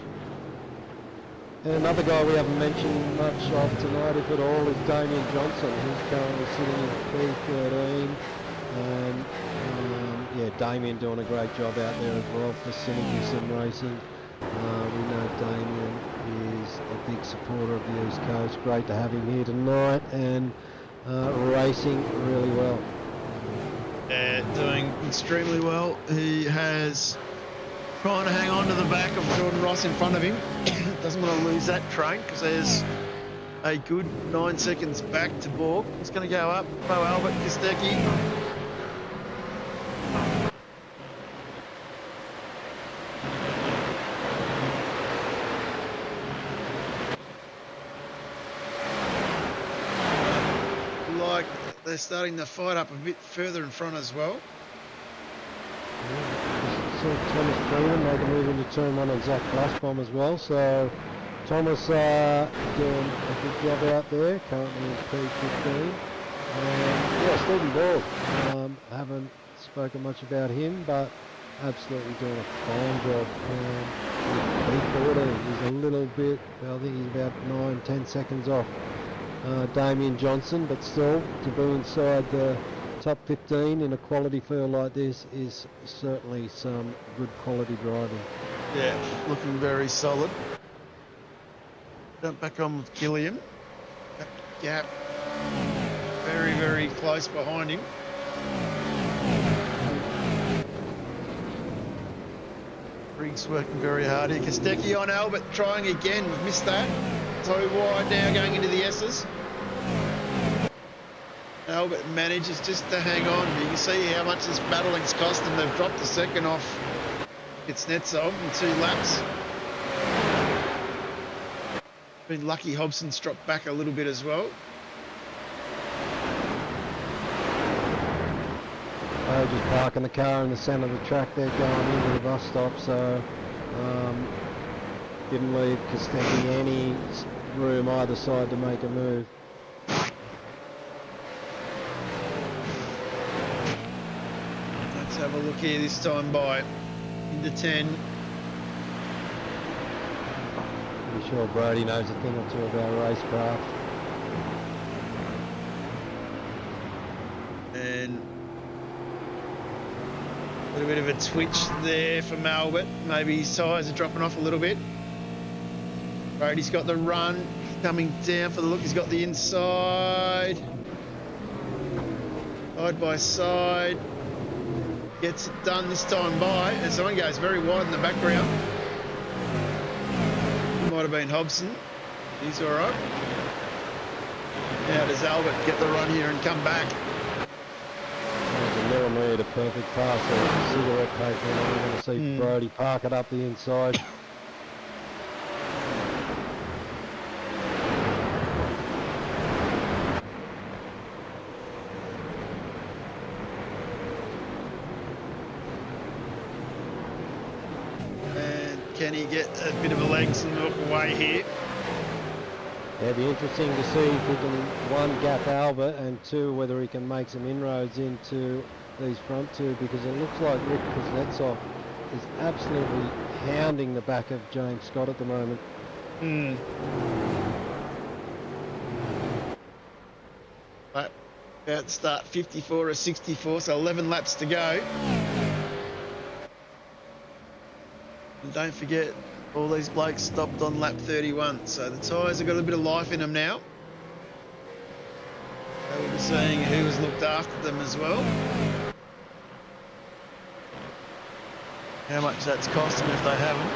And another guy we haven't mentioned much of tonight, if at all, is Damien Johnson. He's currently sitting in P13. And yeah, Damien doing a great job out there as well for Synergy Sim Racing. We know Damien is a big supporter of the East Coast. Great to have him here tonight and racing really well. Doing extremely well. He has trying to hang on to the back of Jordan Ross in front of him. Doesn't want to lose that train because there's a good 9 seconds back to Borg. He's going to go up. Bo Albert, Kostecki. Like they're starting to fight up a bit further in front as well. Thomas Freeman made the move into turn 1 on Zach Glassbomb as well, so Thomas doing a good job out there, currently in P15. Yeah, Stephen Borg, haven't spoken much about him, but absolutely doing a fine job. P14, he's a little bit, I think he's about 9-10 seconds off Damien Johnson, but still to be inside the top 15 in a quality field like this is certainly some good quality driving. Yeah, looking very solid. Jump back on with Gilliam. That gap very, very close behind him. Briggs working very hard here. Kostecki on Albert trying again. We've missed that. So wide now going into the S's. Albert manages just to hang on. You can see how much this battling's cost them. They've dropped a second off Kuznetsov in 2 laps. Been lucky Hobson's dropped back a little bit as well. They're just parking the car in the centre of the track there going into the bus stop, so didn't leave Kostecki any room either side to make a move. Let's have a look here this time by into 10. Pretty sure Brody knows a thing or two about racecraft. And a little bit of a twitch there from Albert. Maybe his tyres are dropping off a little bit. Brody's got the run. coming down for the look. He's got the inside. Side by side. Gets it done this time by. And someone goes very wide in the background. Might have been Hobson. He's all right. Now does Albert get the run here and come back? There's a millimetre perfect pass there. Cigarette paper. And we're going to see Brody park it up the inside. Can he get a bit of a legs and look away here? Yeah, it'd be interesting to see if he can, one, gap Albert, and two, whether he can make some inroads into these front two, because it looks like Rick Kuznetsov is absolutely hounding the back of James Scott at the moment. But about to start 54 or 64, so 11 laps to go. And don't forget, all these blokes stopped on lap 31, so the tyres have got a bit of life in them now. So we'll be seeing who has looked after them as well. How much that's cost them if they haven't.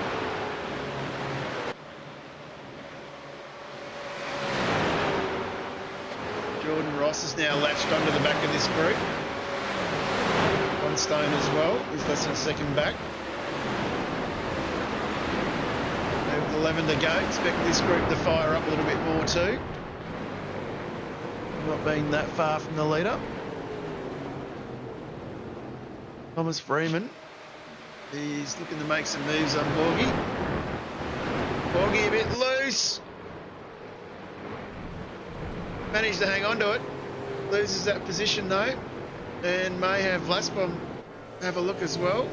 Jordan Ross is now latched onto the back of this group. One stone as well, he's less than a second back. With 11 to go, expect this group to fire up a little bit more too. Not being that far from the leader. Thomas Freeman, he's looking to make some moves on Borgie. Borgie a bit loose. Managed to hang on to it. Loses that position though. And may have Lasbom have a look as well.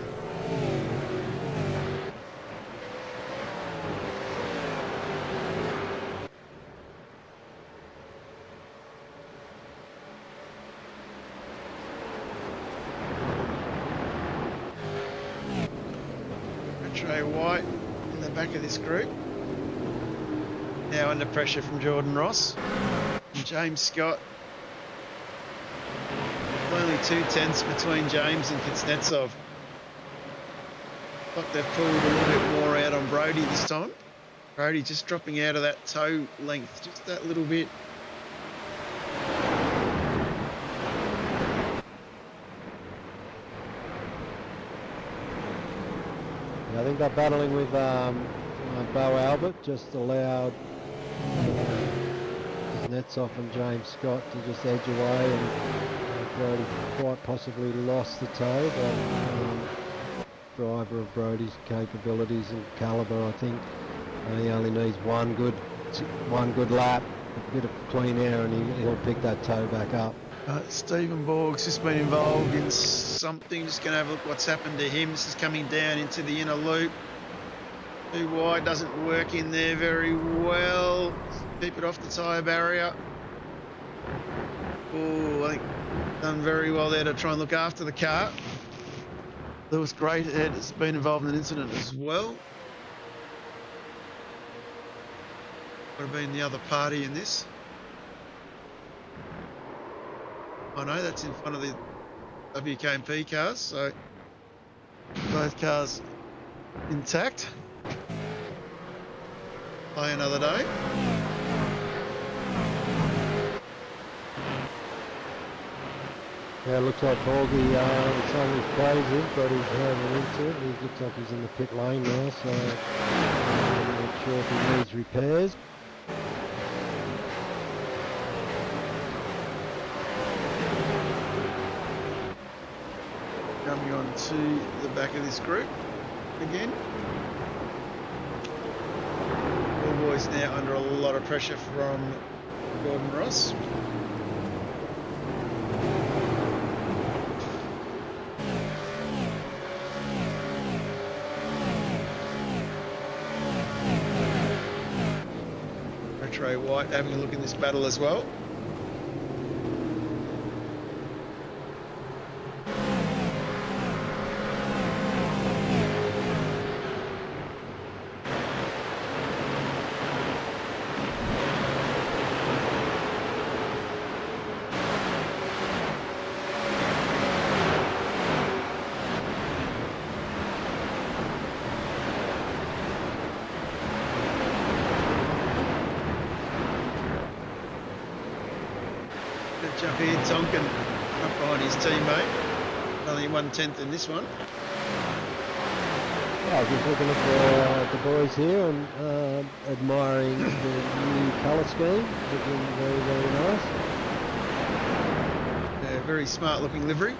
White in the back of this group. Now under pressure from Jordan Ross. And James Scott. Only 2/10 between James and Kuznetsov. Like they've pulled a little bit more out on Brody this time. Brody just dropping out of that toe length, just that little bit. I think they're battling with Bo Albert, just allowed Kuznetsov and James Scott to just edge away, and Brody quite possibly lost the toe, but driver of Brody's capabilities and calibre, I think he only needs one good lap, a bit of clean air, and he'll pick that toe back up. Stephen Borg's just been involved in something. Just going to have a look what's happened to him. This is coming down into the inner loop. Too wide, doesn't work in there very well. Keep it off the tyre barrier. Oh, I think done very well there to try and look after the car. Lewis Greathead has been involved in an incident as well. Would have been the other party in this. I know that's in front of the WK&P cars, so both cars intact. Play another day. Yeah, it looks like Borgie, it's on his crazy, but he's having into it. He looks like he's in the pit lane now, so I'm not sure if he needs repairs. Coming on to the back of this group again. All boys now under a lot of pressure from Gordon Ross. Retro White having a look in this battle as well. Good jump here, Tonkin up behind his teammate. Only 1/10 in this one. Yeah, just looking at the boys here and admiring the new colour scheme. Looking very, very nice. Very smart looking livery.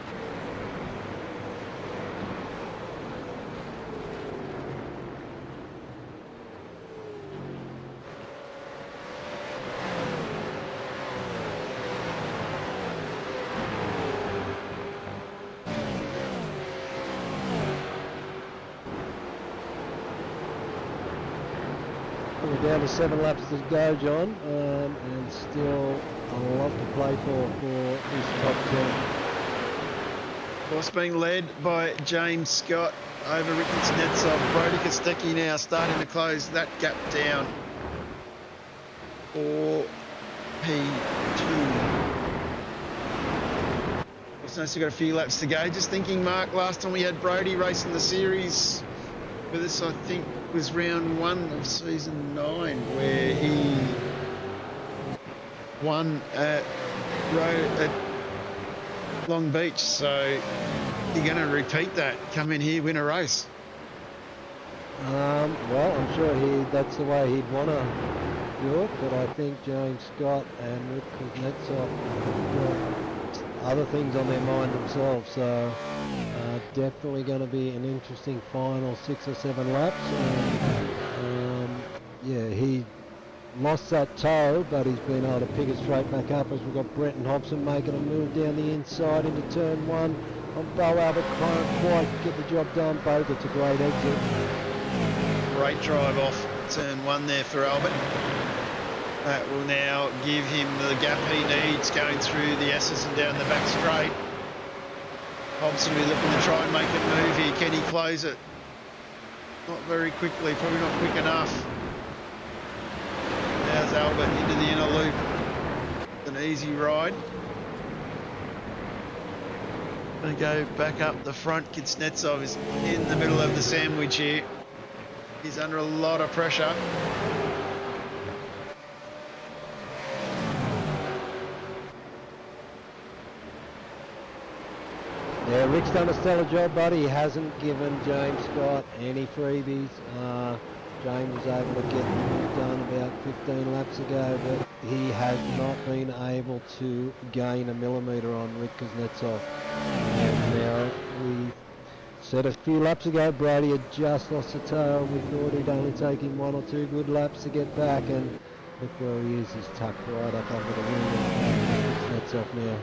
We're down to 7 laps to go, John, and still a lot to play for this top 10. Course being led by James Scott over Ricky Kuznetsov. Brody Kostecki now starting to close that gap down for P2. Still got a few laps to go. Just thinking, Mark, last time we had Brody racing the series with us, I think was round 1 of season 9, where he won at Long Beach. So you're going to repeat that, come in here, win a race. Well, I'm sure that's the way he'd want to do it, but I think James Scott and Rick Kuznetsov have other things on their mind themselves, so definitely going to be an interesting final 6 or 7 laps. Yeah, he lost that toe, but he's been able to pick it straight back up as we've got Brenton Hobson making a move down the inside into turn 1 on Bo Albert. Can't quite get the job done, but it's a great exit. Great drive off turn 1 there for Albert. That will now give him the gap he needs going through the S's and down the back straight. Hobson will be looking to try and make a move here. Can he close it? Not very quickly, probably not quick enough. There's Albert into the inner loop. An easy ride. Going to go back up the front. Kuznetsov is in the middle of the sandwich here. He's under a lot of pressure. Yeah, Rick's done a stellar job, buddy. He hasn't given James Scott any freebies. James was able to get them done about 15 laps ago, but he has not been able to gain a millimetre on Rick Kuznetsov. And now we said a few laps ago, Brady had just lost the tail. We thought he'd only take him 1 or 2 good laps to get back, and look where he is. He's tucked right up under the wing of Kuznetsov now.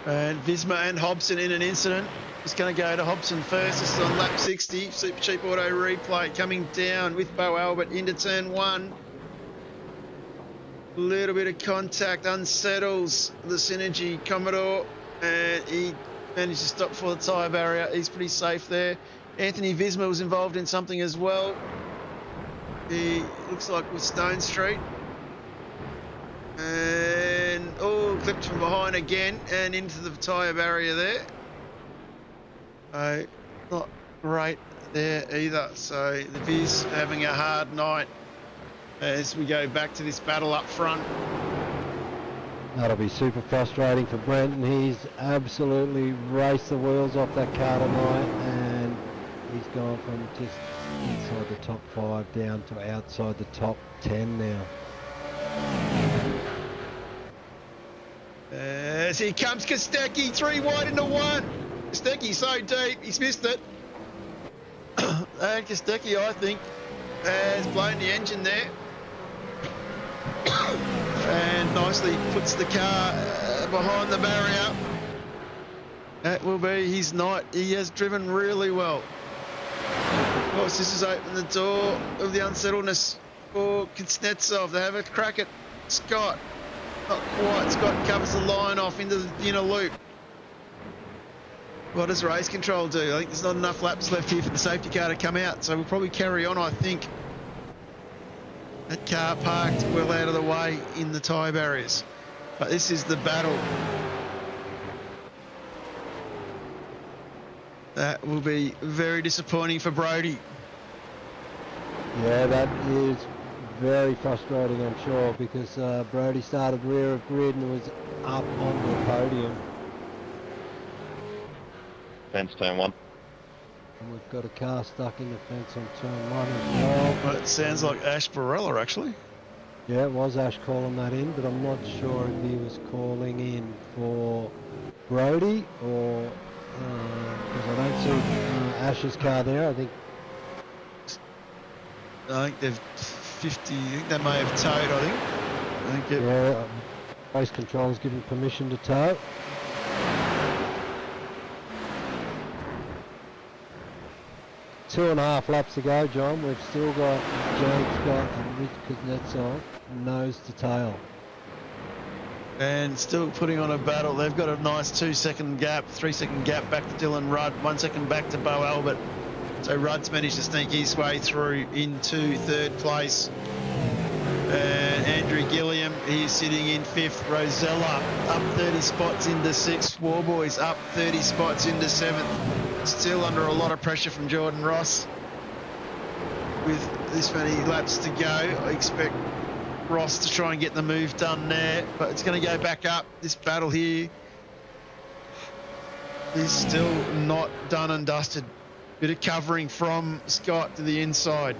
And Visma and Hobson in an incident. Just going to go to Hobson first. This is on lap 60. Supercheap auto replay coming down with Bo Albert into turn 1. A little bit of contact unsettles the Synergy Commodore, and he managed to stop before the tyre barrier. He's pretty safe there. Anthony Visma was involved in something as well. He looks like with Stone Street. And clipped from behind again and into the tyre barrier there. Not great there either. So the Viz having a hard night as we go back to this battle up front. That'll be super frustrating for Brenton. He's absolutely raced the wheels off that car tonight, and he's gone from just inside the top 5 down to outside the top 10 now. As here comes Kostecki, 3 wide into 1. Kostecki so deep, he's missed it. And Kostecki, I think, has blown the engine there. And nicely puts the car behind the barrier. That will be his night. He has driven really well. Of course, this has opened the door of the unsettledness for Kuznetsov. They have a crack at Scott. Not quite. Scott covers the line off into the inner loop. What does race control do? I think there's not enough laps left here for the safety car to come out, so we'll probably carry on, I think. That car parked well out of the way in the tyre barriers. But this is the battle. That will be very disappointing for Brody. Yeah, that is very frustrating, I'm sure, because Brody started rear of grid and was up on the podium. Fence turn 1. And we've got a car stuck in the fence on turn 1 as well. Well, it sounds like Ash Barella, actually. Yeah, it was Ash calling that in, but I'm not sure if he was calling in for Brody or because I don't see Ash's car there. I think they've 50. I think they may have towed. I think it, yeah, race control's given permission to tow. Two and a half laps to go, John. We've still got James Scott and Rich Kuznetsov nose to tail. and still putting on a battle. They've got a nice 2-second gap, 3-second gap back to Dylan Rudd, 1 second back to Bo Albert. So Rudd's managed to sneak his way through into third place. And Andrew Gilliam, he's sitting in fifth. Rosella up 30 spots into sixth. Warboys up 30 spots into seventh. Still under a lot of pressure from Jordan Ross. With this many laps to go, I expect Ross to try and get the move done there, but it's going to go back up. This battle here is still not done and dusted. Bit of covering from Scott to the inside.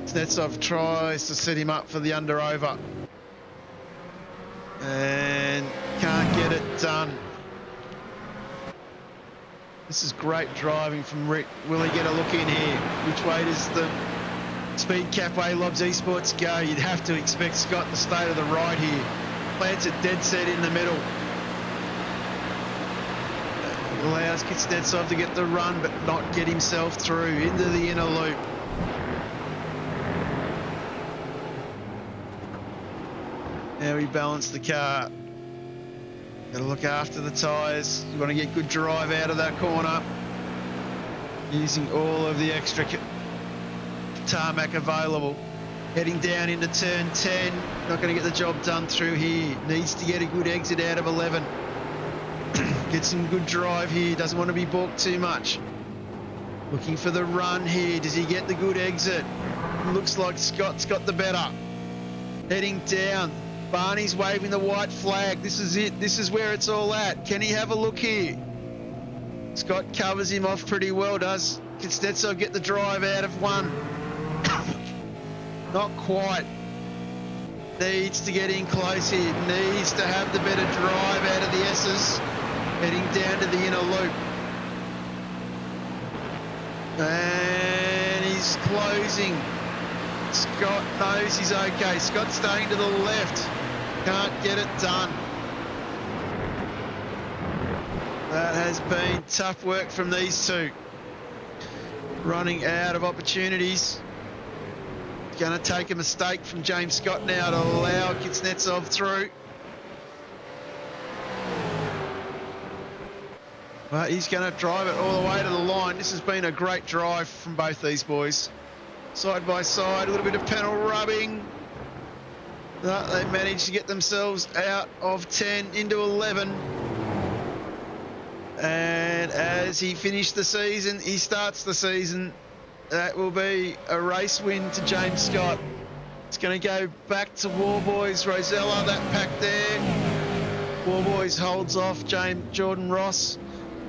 Snetsov tries to set him up for the under-over and can't get it done. This is great driving from Rick. Will he get a look in here? Which way does the Speed Cafe Lobs Esports go? You'd have to expect Scott to stay to the right here. Plants it dead set in the middle. Allows Kuznetsov to get the run but not get himself through into the inner loop. Now he balanced the car. Got to look after the tyres. You want to get good drive out of that corner. Using all of the extra tarmac available. Heading down into turn 10. Not going to get the job done through here. Needs to get a good exit out of 11. Get some good drive here. Doesn't want to be balked too much. Looking for the run here. Does he get the good exit? Looks like Scott's got the better. Heading down. Barney's waving the white flag. This is it. This is where it's all at. Can he have a look here? Scott covers him off pretty well, does Kuznetsov get the drive out of one? Not quite. Needs to get in close here. Needs to have the better drive out of the S's. Heading down to the inner loop. And he's closing. Scott knows he's okay. Scott's staying to the left. Can't get it done. That has been tough work from these two. Running out of opportunities. Going to take a mistake from James Scott now to allow Kuznetsov through. But he's going to drive it all the way to the line. This has been a great drive from both these boys. Side by side, a little bit of panel rubbing. They managed to get themselves out of 10 into 11. And as he finished the season, he starts the season. That will be a race win to James Scott. It's going to go back to Warboys. Rosella, that pack there. Warboys holds off Jordan Ross.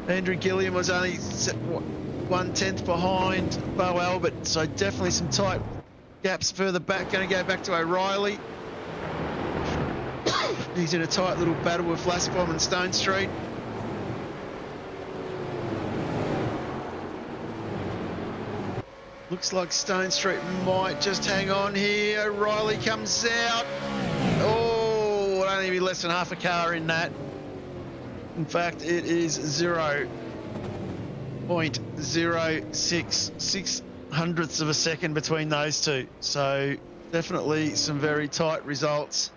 Andrew Gilliam was only 1/10 behind Bo Albert, so definitely some tight gaps further back. Going to go back to O'Reilly. He's in a tight little battle with Flassbomb and Stone Street. Looks like Stone Street might just hang on here. O'Reilly comes out. Oh, it'll only be less than half a car in that. In fact, it is 0.066 hundredths of a second between those two. So definitely some very tight results.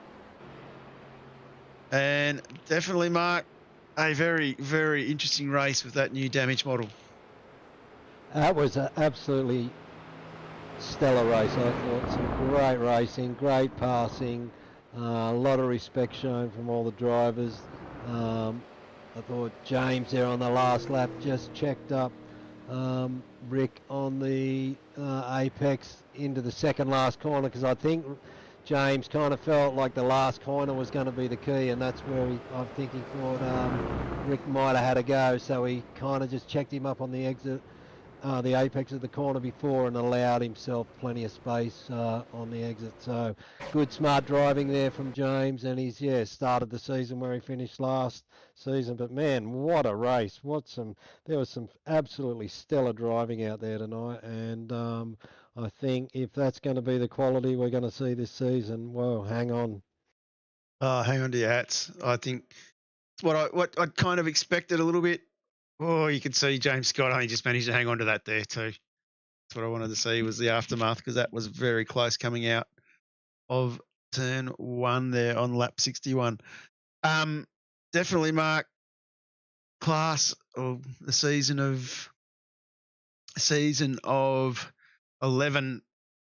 And definitely, Mark, a very, very interesting race with that new damage model. That was an absolutely stellar race. I thought some great racing, great passing, a lot of respect shown from all the drivers. I thought James there on the last lap just checked up Rick on the apex into the second last corner, because I think James kind of felt like the last corner was going to be the key, and that's where I think he thought Rick might have had a go. So he kind of just checked him up on the exit, the apex of the corner before, and allowed himself plenty of space on the exit. So good, smart driving there from James, and he's started the season where he finished last season. But man, what a race! There was some absolutely stellar driving out there tonight, and I think if that's going to be the quality we're going to see this season, well, hang on. Hang on to your hats. I think it's what I kind of expected a little bit. Oh, you could see James Scott only just managed to hang on to that there too. That's what I wanted to see was the aftermath, because that was very close coming out of turn 1 there on lap 61. Definitely, Mark, class of the season of 11.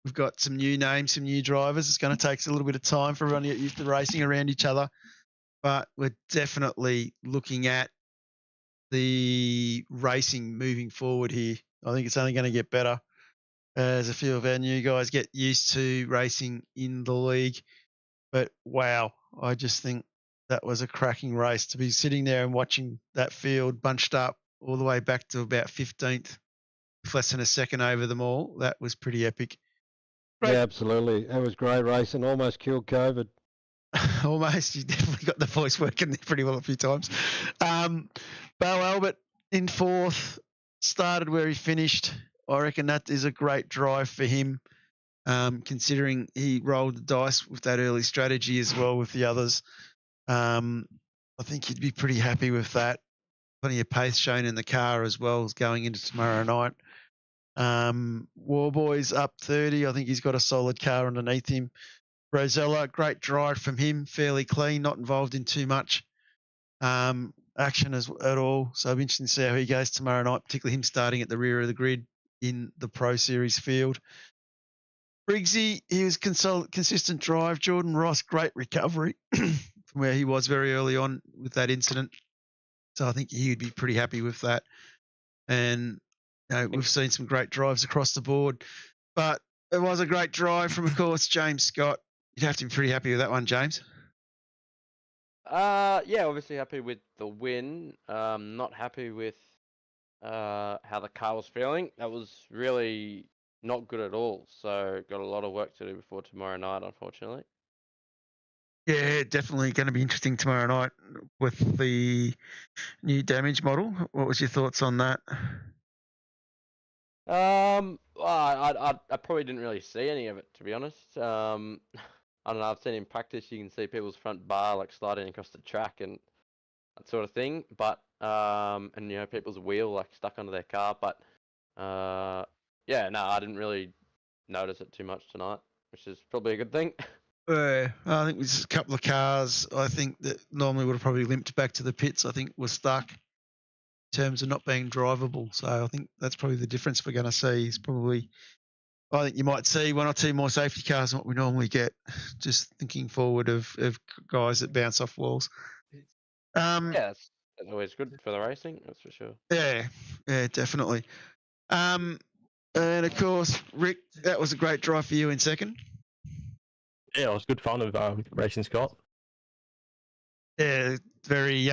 We've got some new names, some new drivers. It's going to take us a little bit of time for everyone to get used to racing around each other, but we're definitely looking at the racing moving forward here. I think it's only going to get better as a few of our new guys get used to racing in the league. But wow, I just think that was a cracking race to be sitting there and watching that field bunched up all the way back to about 15th, less than a second over them all. That was pretty epic. Great. Yeah, absolutely. It was great racing. Almost killed COVID. Almost. You definitely got the voice working there pretty well a few times. Bo Albert in 4th, started where he finished. I reckon that is a great drive for him, considering he rolled the dice with that early strategy as well with the others. I think he'd be pretty happy with that. Plenty of pace shown in the car as well as going into tomorrow night. Warboy's up 30. I think he's got a solid car underneath him. Rosella, great drive from him, fairly clean, not involved in too much action at all. So I'm interested to see how he goes tomorrow night, particularly him starting at the rear of the grid in the Pro Series field. Briggsy, he was consistent drive. Jordan Ross, great recovery from where he was very early on with that incident. So I think he would be pretty happy with that. And we've seen some great drives across the board. But it was a great drive from, of course, James Scott. You'd have to be pretty happy with that one, James. Yeah, obviously happy with the win. Not happy with how the car was feeling. That was really not good at all. So got a lot of work to do before tomorrow night, unfortunately. Yeah, definitely going to be interesting tomorrow night with the new damage model. What was your thoughts on that? I probably didn't really see any of it, to be honest. I don't know. I've seen in practice, you can see people's front bar like sliding across the track and that sort of thing. But and people's wheel like stuck under their car. But yeah, no, I didn't really notice it too much tonight, which is probably a good thing. I think there's a couple of cars I think that normally would have probably limped back to the pits. I think were stuck in terms of not being drivable. So I think that's probably the difference we're going to see. Is probably, I think you might see 1 or 2 more safety cars than what we normally get. Just thinking forward of guys that bounce off walls. Yeah, that's always good for the racing, that's for sure. Yeah, definitely. And of course, Rick, that was a great drive for you in 2nd. Yeah, it was good fun of racing Scott. Yeah, very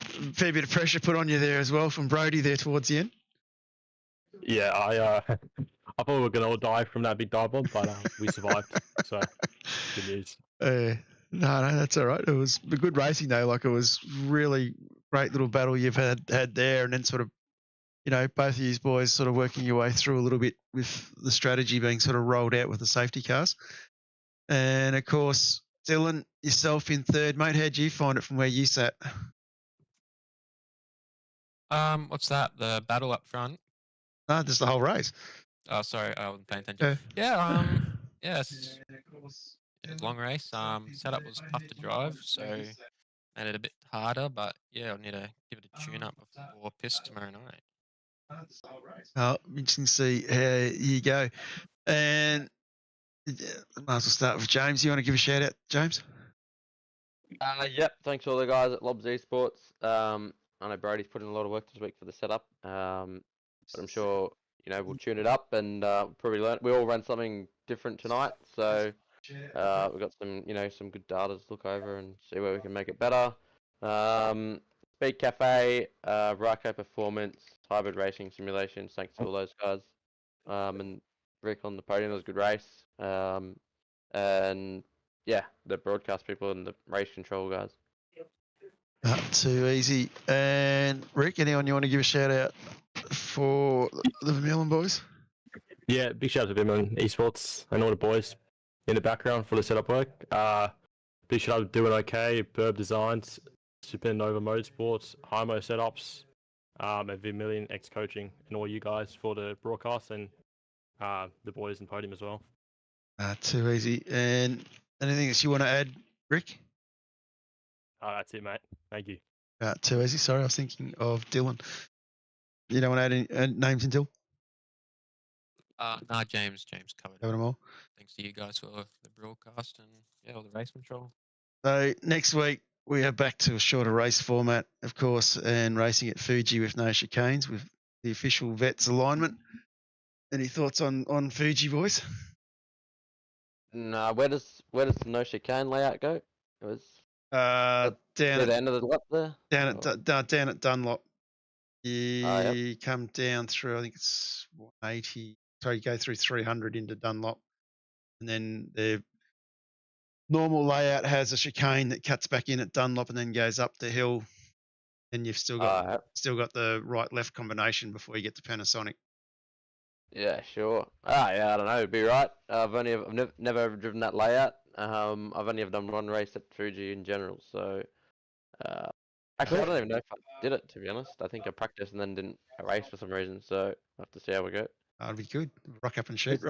fair bit of pressure put on you there as well from Brody there towards the end. Yeah, I thought we were gonna all die from that big dive bomb, but we survived. So good news. No, that's all right. It was good racing though. Like it was really great little battle you've had there, and then sort of, both of you boys sort of working your way through a little bit with the strategy being sort of rolled out with the safety cars. And of course, Dylan, yourself in 3rd, mate. How'd you find it from where you sat? What's that? The battle up front? No, just the whole race. Oh, sorry, I wasn't paying attention. Yeah, yes. Long race. Setup was tough to drive, so made it a bit harder. But yeah, I'll need to give it a tune up before piss tomorrow night. Oh, interesting to see how you go. And might as well start with James. You want to give a shout out, James? Yep. Thanks to all the guys at Lobs Esports. I know Brody's put in a lot of work this week for the setup. But I'm sure we'll tune it up and probably learn. We all ran something different tonight, so We've got some, some good data to look over and see where we can make it better. Speed Cafe, Ryco Performance, Hybrid Racing Simulations, thanks to all those guys. And Rick on the podium, it was a good race. And yeah, the broadcast people and the race control guys. Not too easy. And Rick, anyone you want to give a shout out for the Vermeulen boys? Yeah, big shout out to Vermeulen Esports and all the boys in the background for the setup work. Big shout out to Doing Okay, Burb Designs, Supernova Motorsports, Hymo Setups, and Vermeulen X Coaching, and all you guys for the broadcast and the boys in podium as well. Too easy. And anything else you want to add, Rick? That's it, mate. Thank you. Too easy. Sorry, I was thinking of Dylan. You don't want to add any names until? No, James covered Covered them all. Thanks to you guys for the broadcast and all the race control. So next week we are back to a shorter race format, of course, and racing at Fuji with no chicanes with the official vets alignment. Any thoughts on Fuji, boys? No, where does the no chicane layout go? It was Down at the at end of the lap there. down at Dunlop. You Yep. come down through, I think it's 80. Sorry, you go through 300 into Dunlop, and then the normal layout has a chicane that cuts back in at Dunlop and then goes up the hill, and you've still got the right-left combination before you get to Panasonic. Yeah, sure. Yeah, I don't know. It'd be right. I've never ever driven that layout. I've only ever done one race at Fuji in general. So, actually, I don't even know if I did it, to be honest. I think I practiced and then didn't race for some reason. So I'll have to see how we go. That'd be good. Rock up and shoot.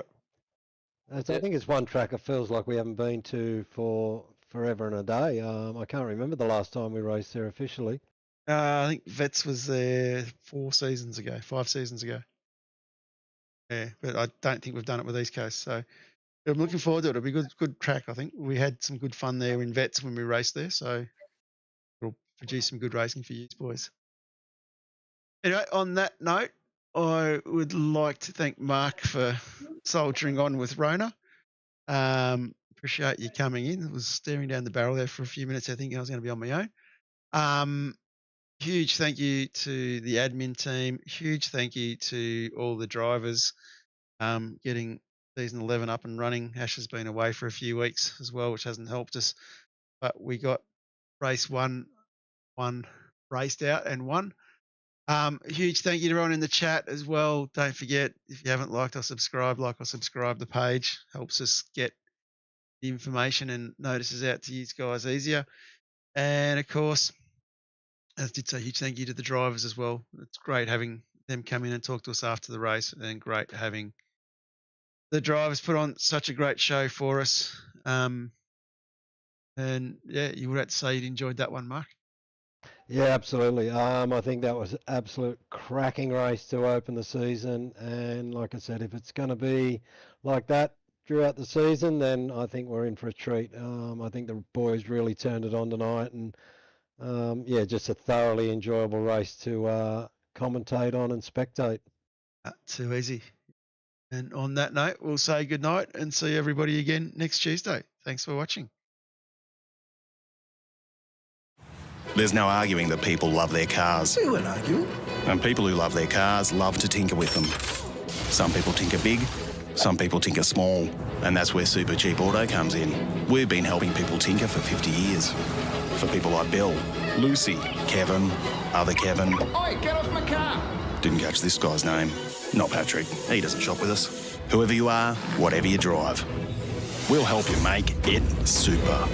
I think it's one track it feels like we haven't been to for forever and a day. I can't remember the last time we raced there officially. I think Vets was there 5 seasons ago. Yeah, but I don't think we've done it with East Coast. So I'm looking forward to it. It'll be good track, I think. We had some good fun there in Vets when we raced there. So it'll produce some good racing for you boys. Anyway, on that note, I would like to thank Mark for soldiering on with Rona. Appreciate you coming in. I was staring down the barrel there for a few minutes. I think I was going to be on my own. Huge thank you to the admin team. Huge thank you to all the drivers getting season 11 up and running. Ash has been away for a few weeks as well, which hasn't helped us. But we got race one raced out and won. Huge thank you to everyone in the chat as well. Don't forget, if you haven't liked or subscribed, like or subscribe the page. Helps us get the information and notices out to you guys easier. And of course, as I did say, huge thank you to the drivers as well. It's great having them come in and talk to us after the race, and great having the drivers put on such a great show for us. And yeah, you would have to say you'd enjoyed that one, Mark. Yeah, absolutely. I think that was an absolute cracking race to open the season. And like I said, if it's going to be like that throughout the season, then I think we're in for a treat. I think the boys really turned it on tonight, and yeah, just a thoroughly enjoyable race to commentate on and spectate. Too easy. And on that note, we'll say good night and see everybody again next Tuesday. Thanks for watching. There's no arguing that people love their cars. We weren't arguing. And people who love their cars love to tinker with them. Some people tinker big, some people tinker small. And that's where Supercheap Auto comes in. We've been helping people tinker for 50 years. For people like Bill, Lucy, Kevin, other Kevin. Oi, get off my car! Didn't catch this guy's name. Not Patrick. He doesn't shop with us. Whoever you are, whatever you drive, we'll help you make it super.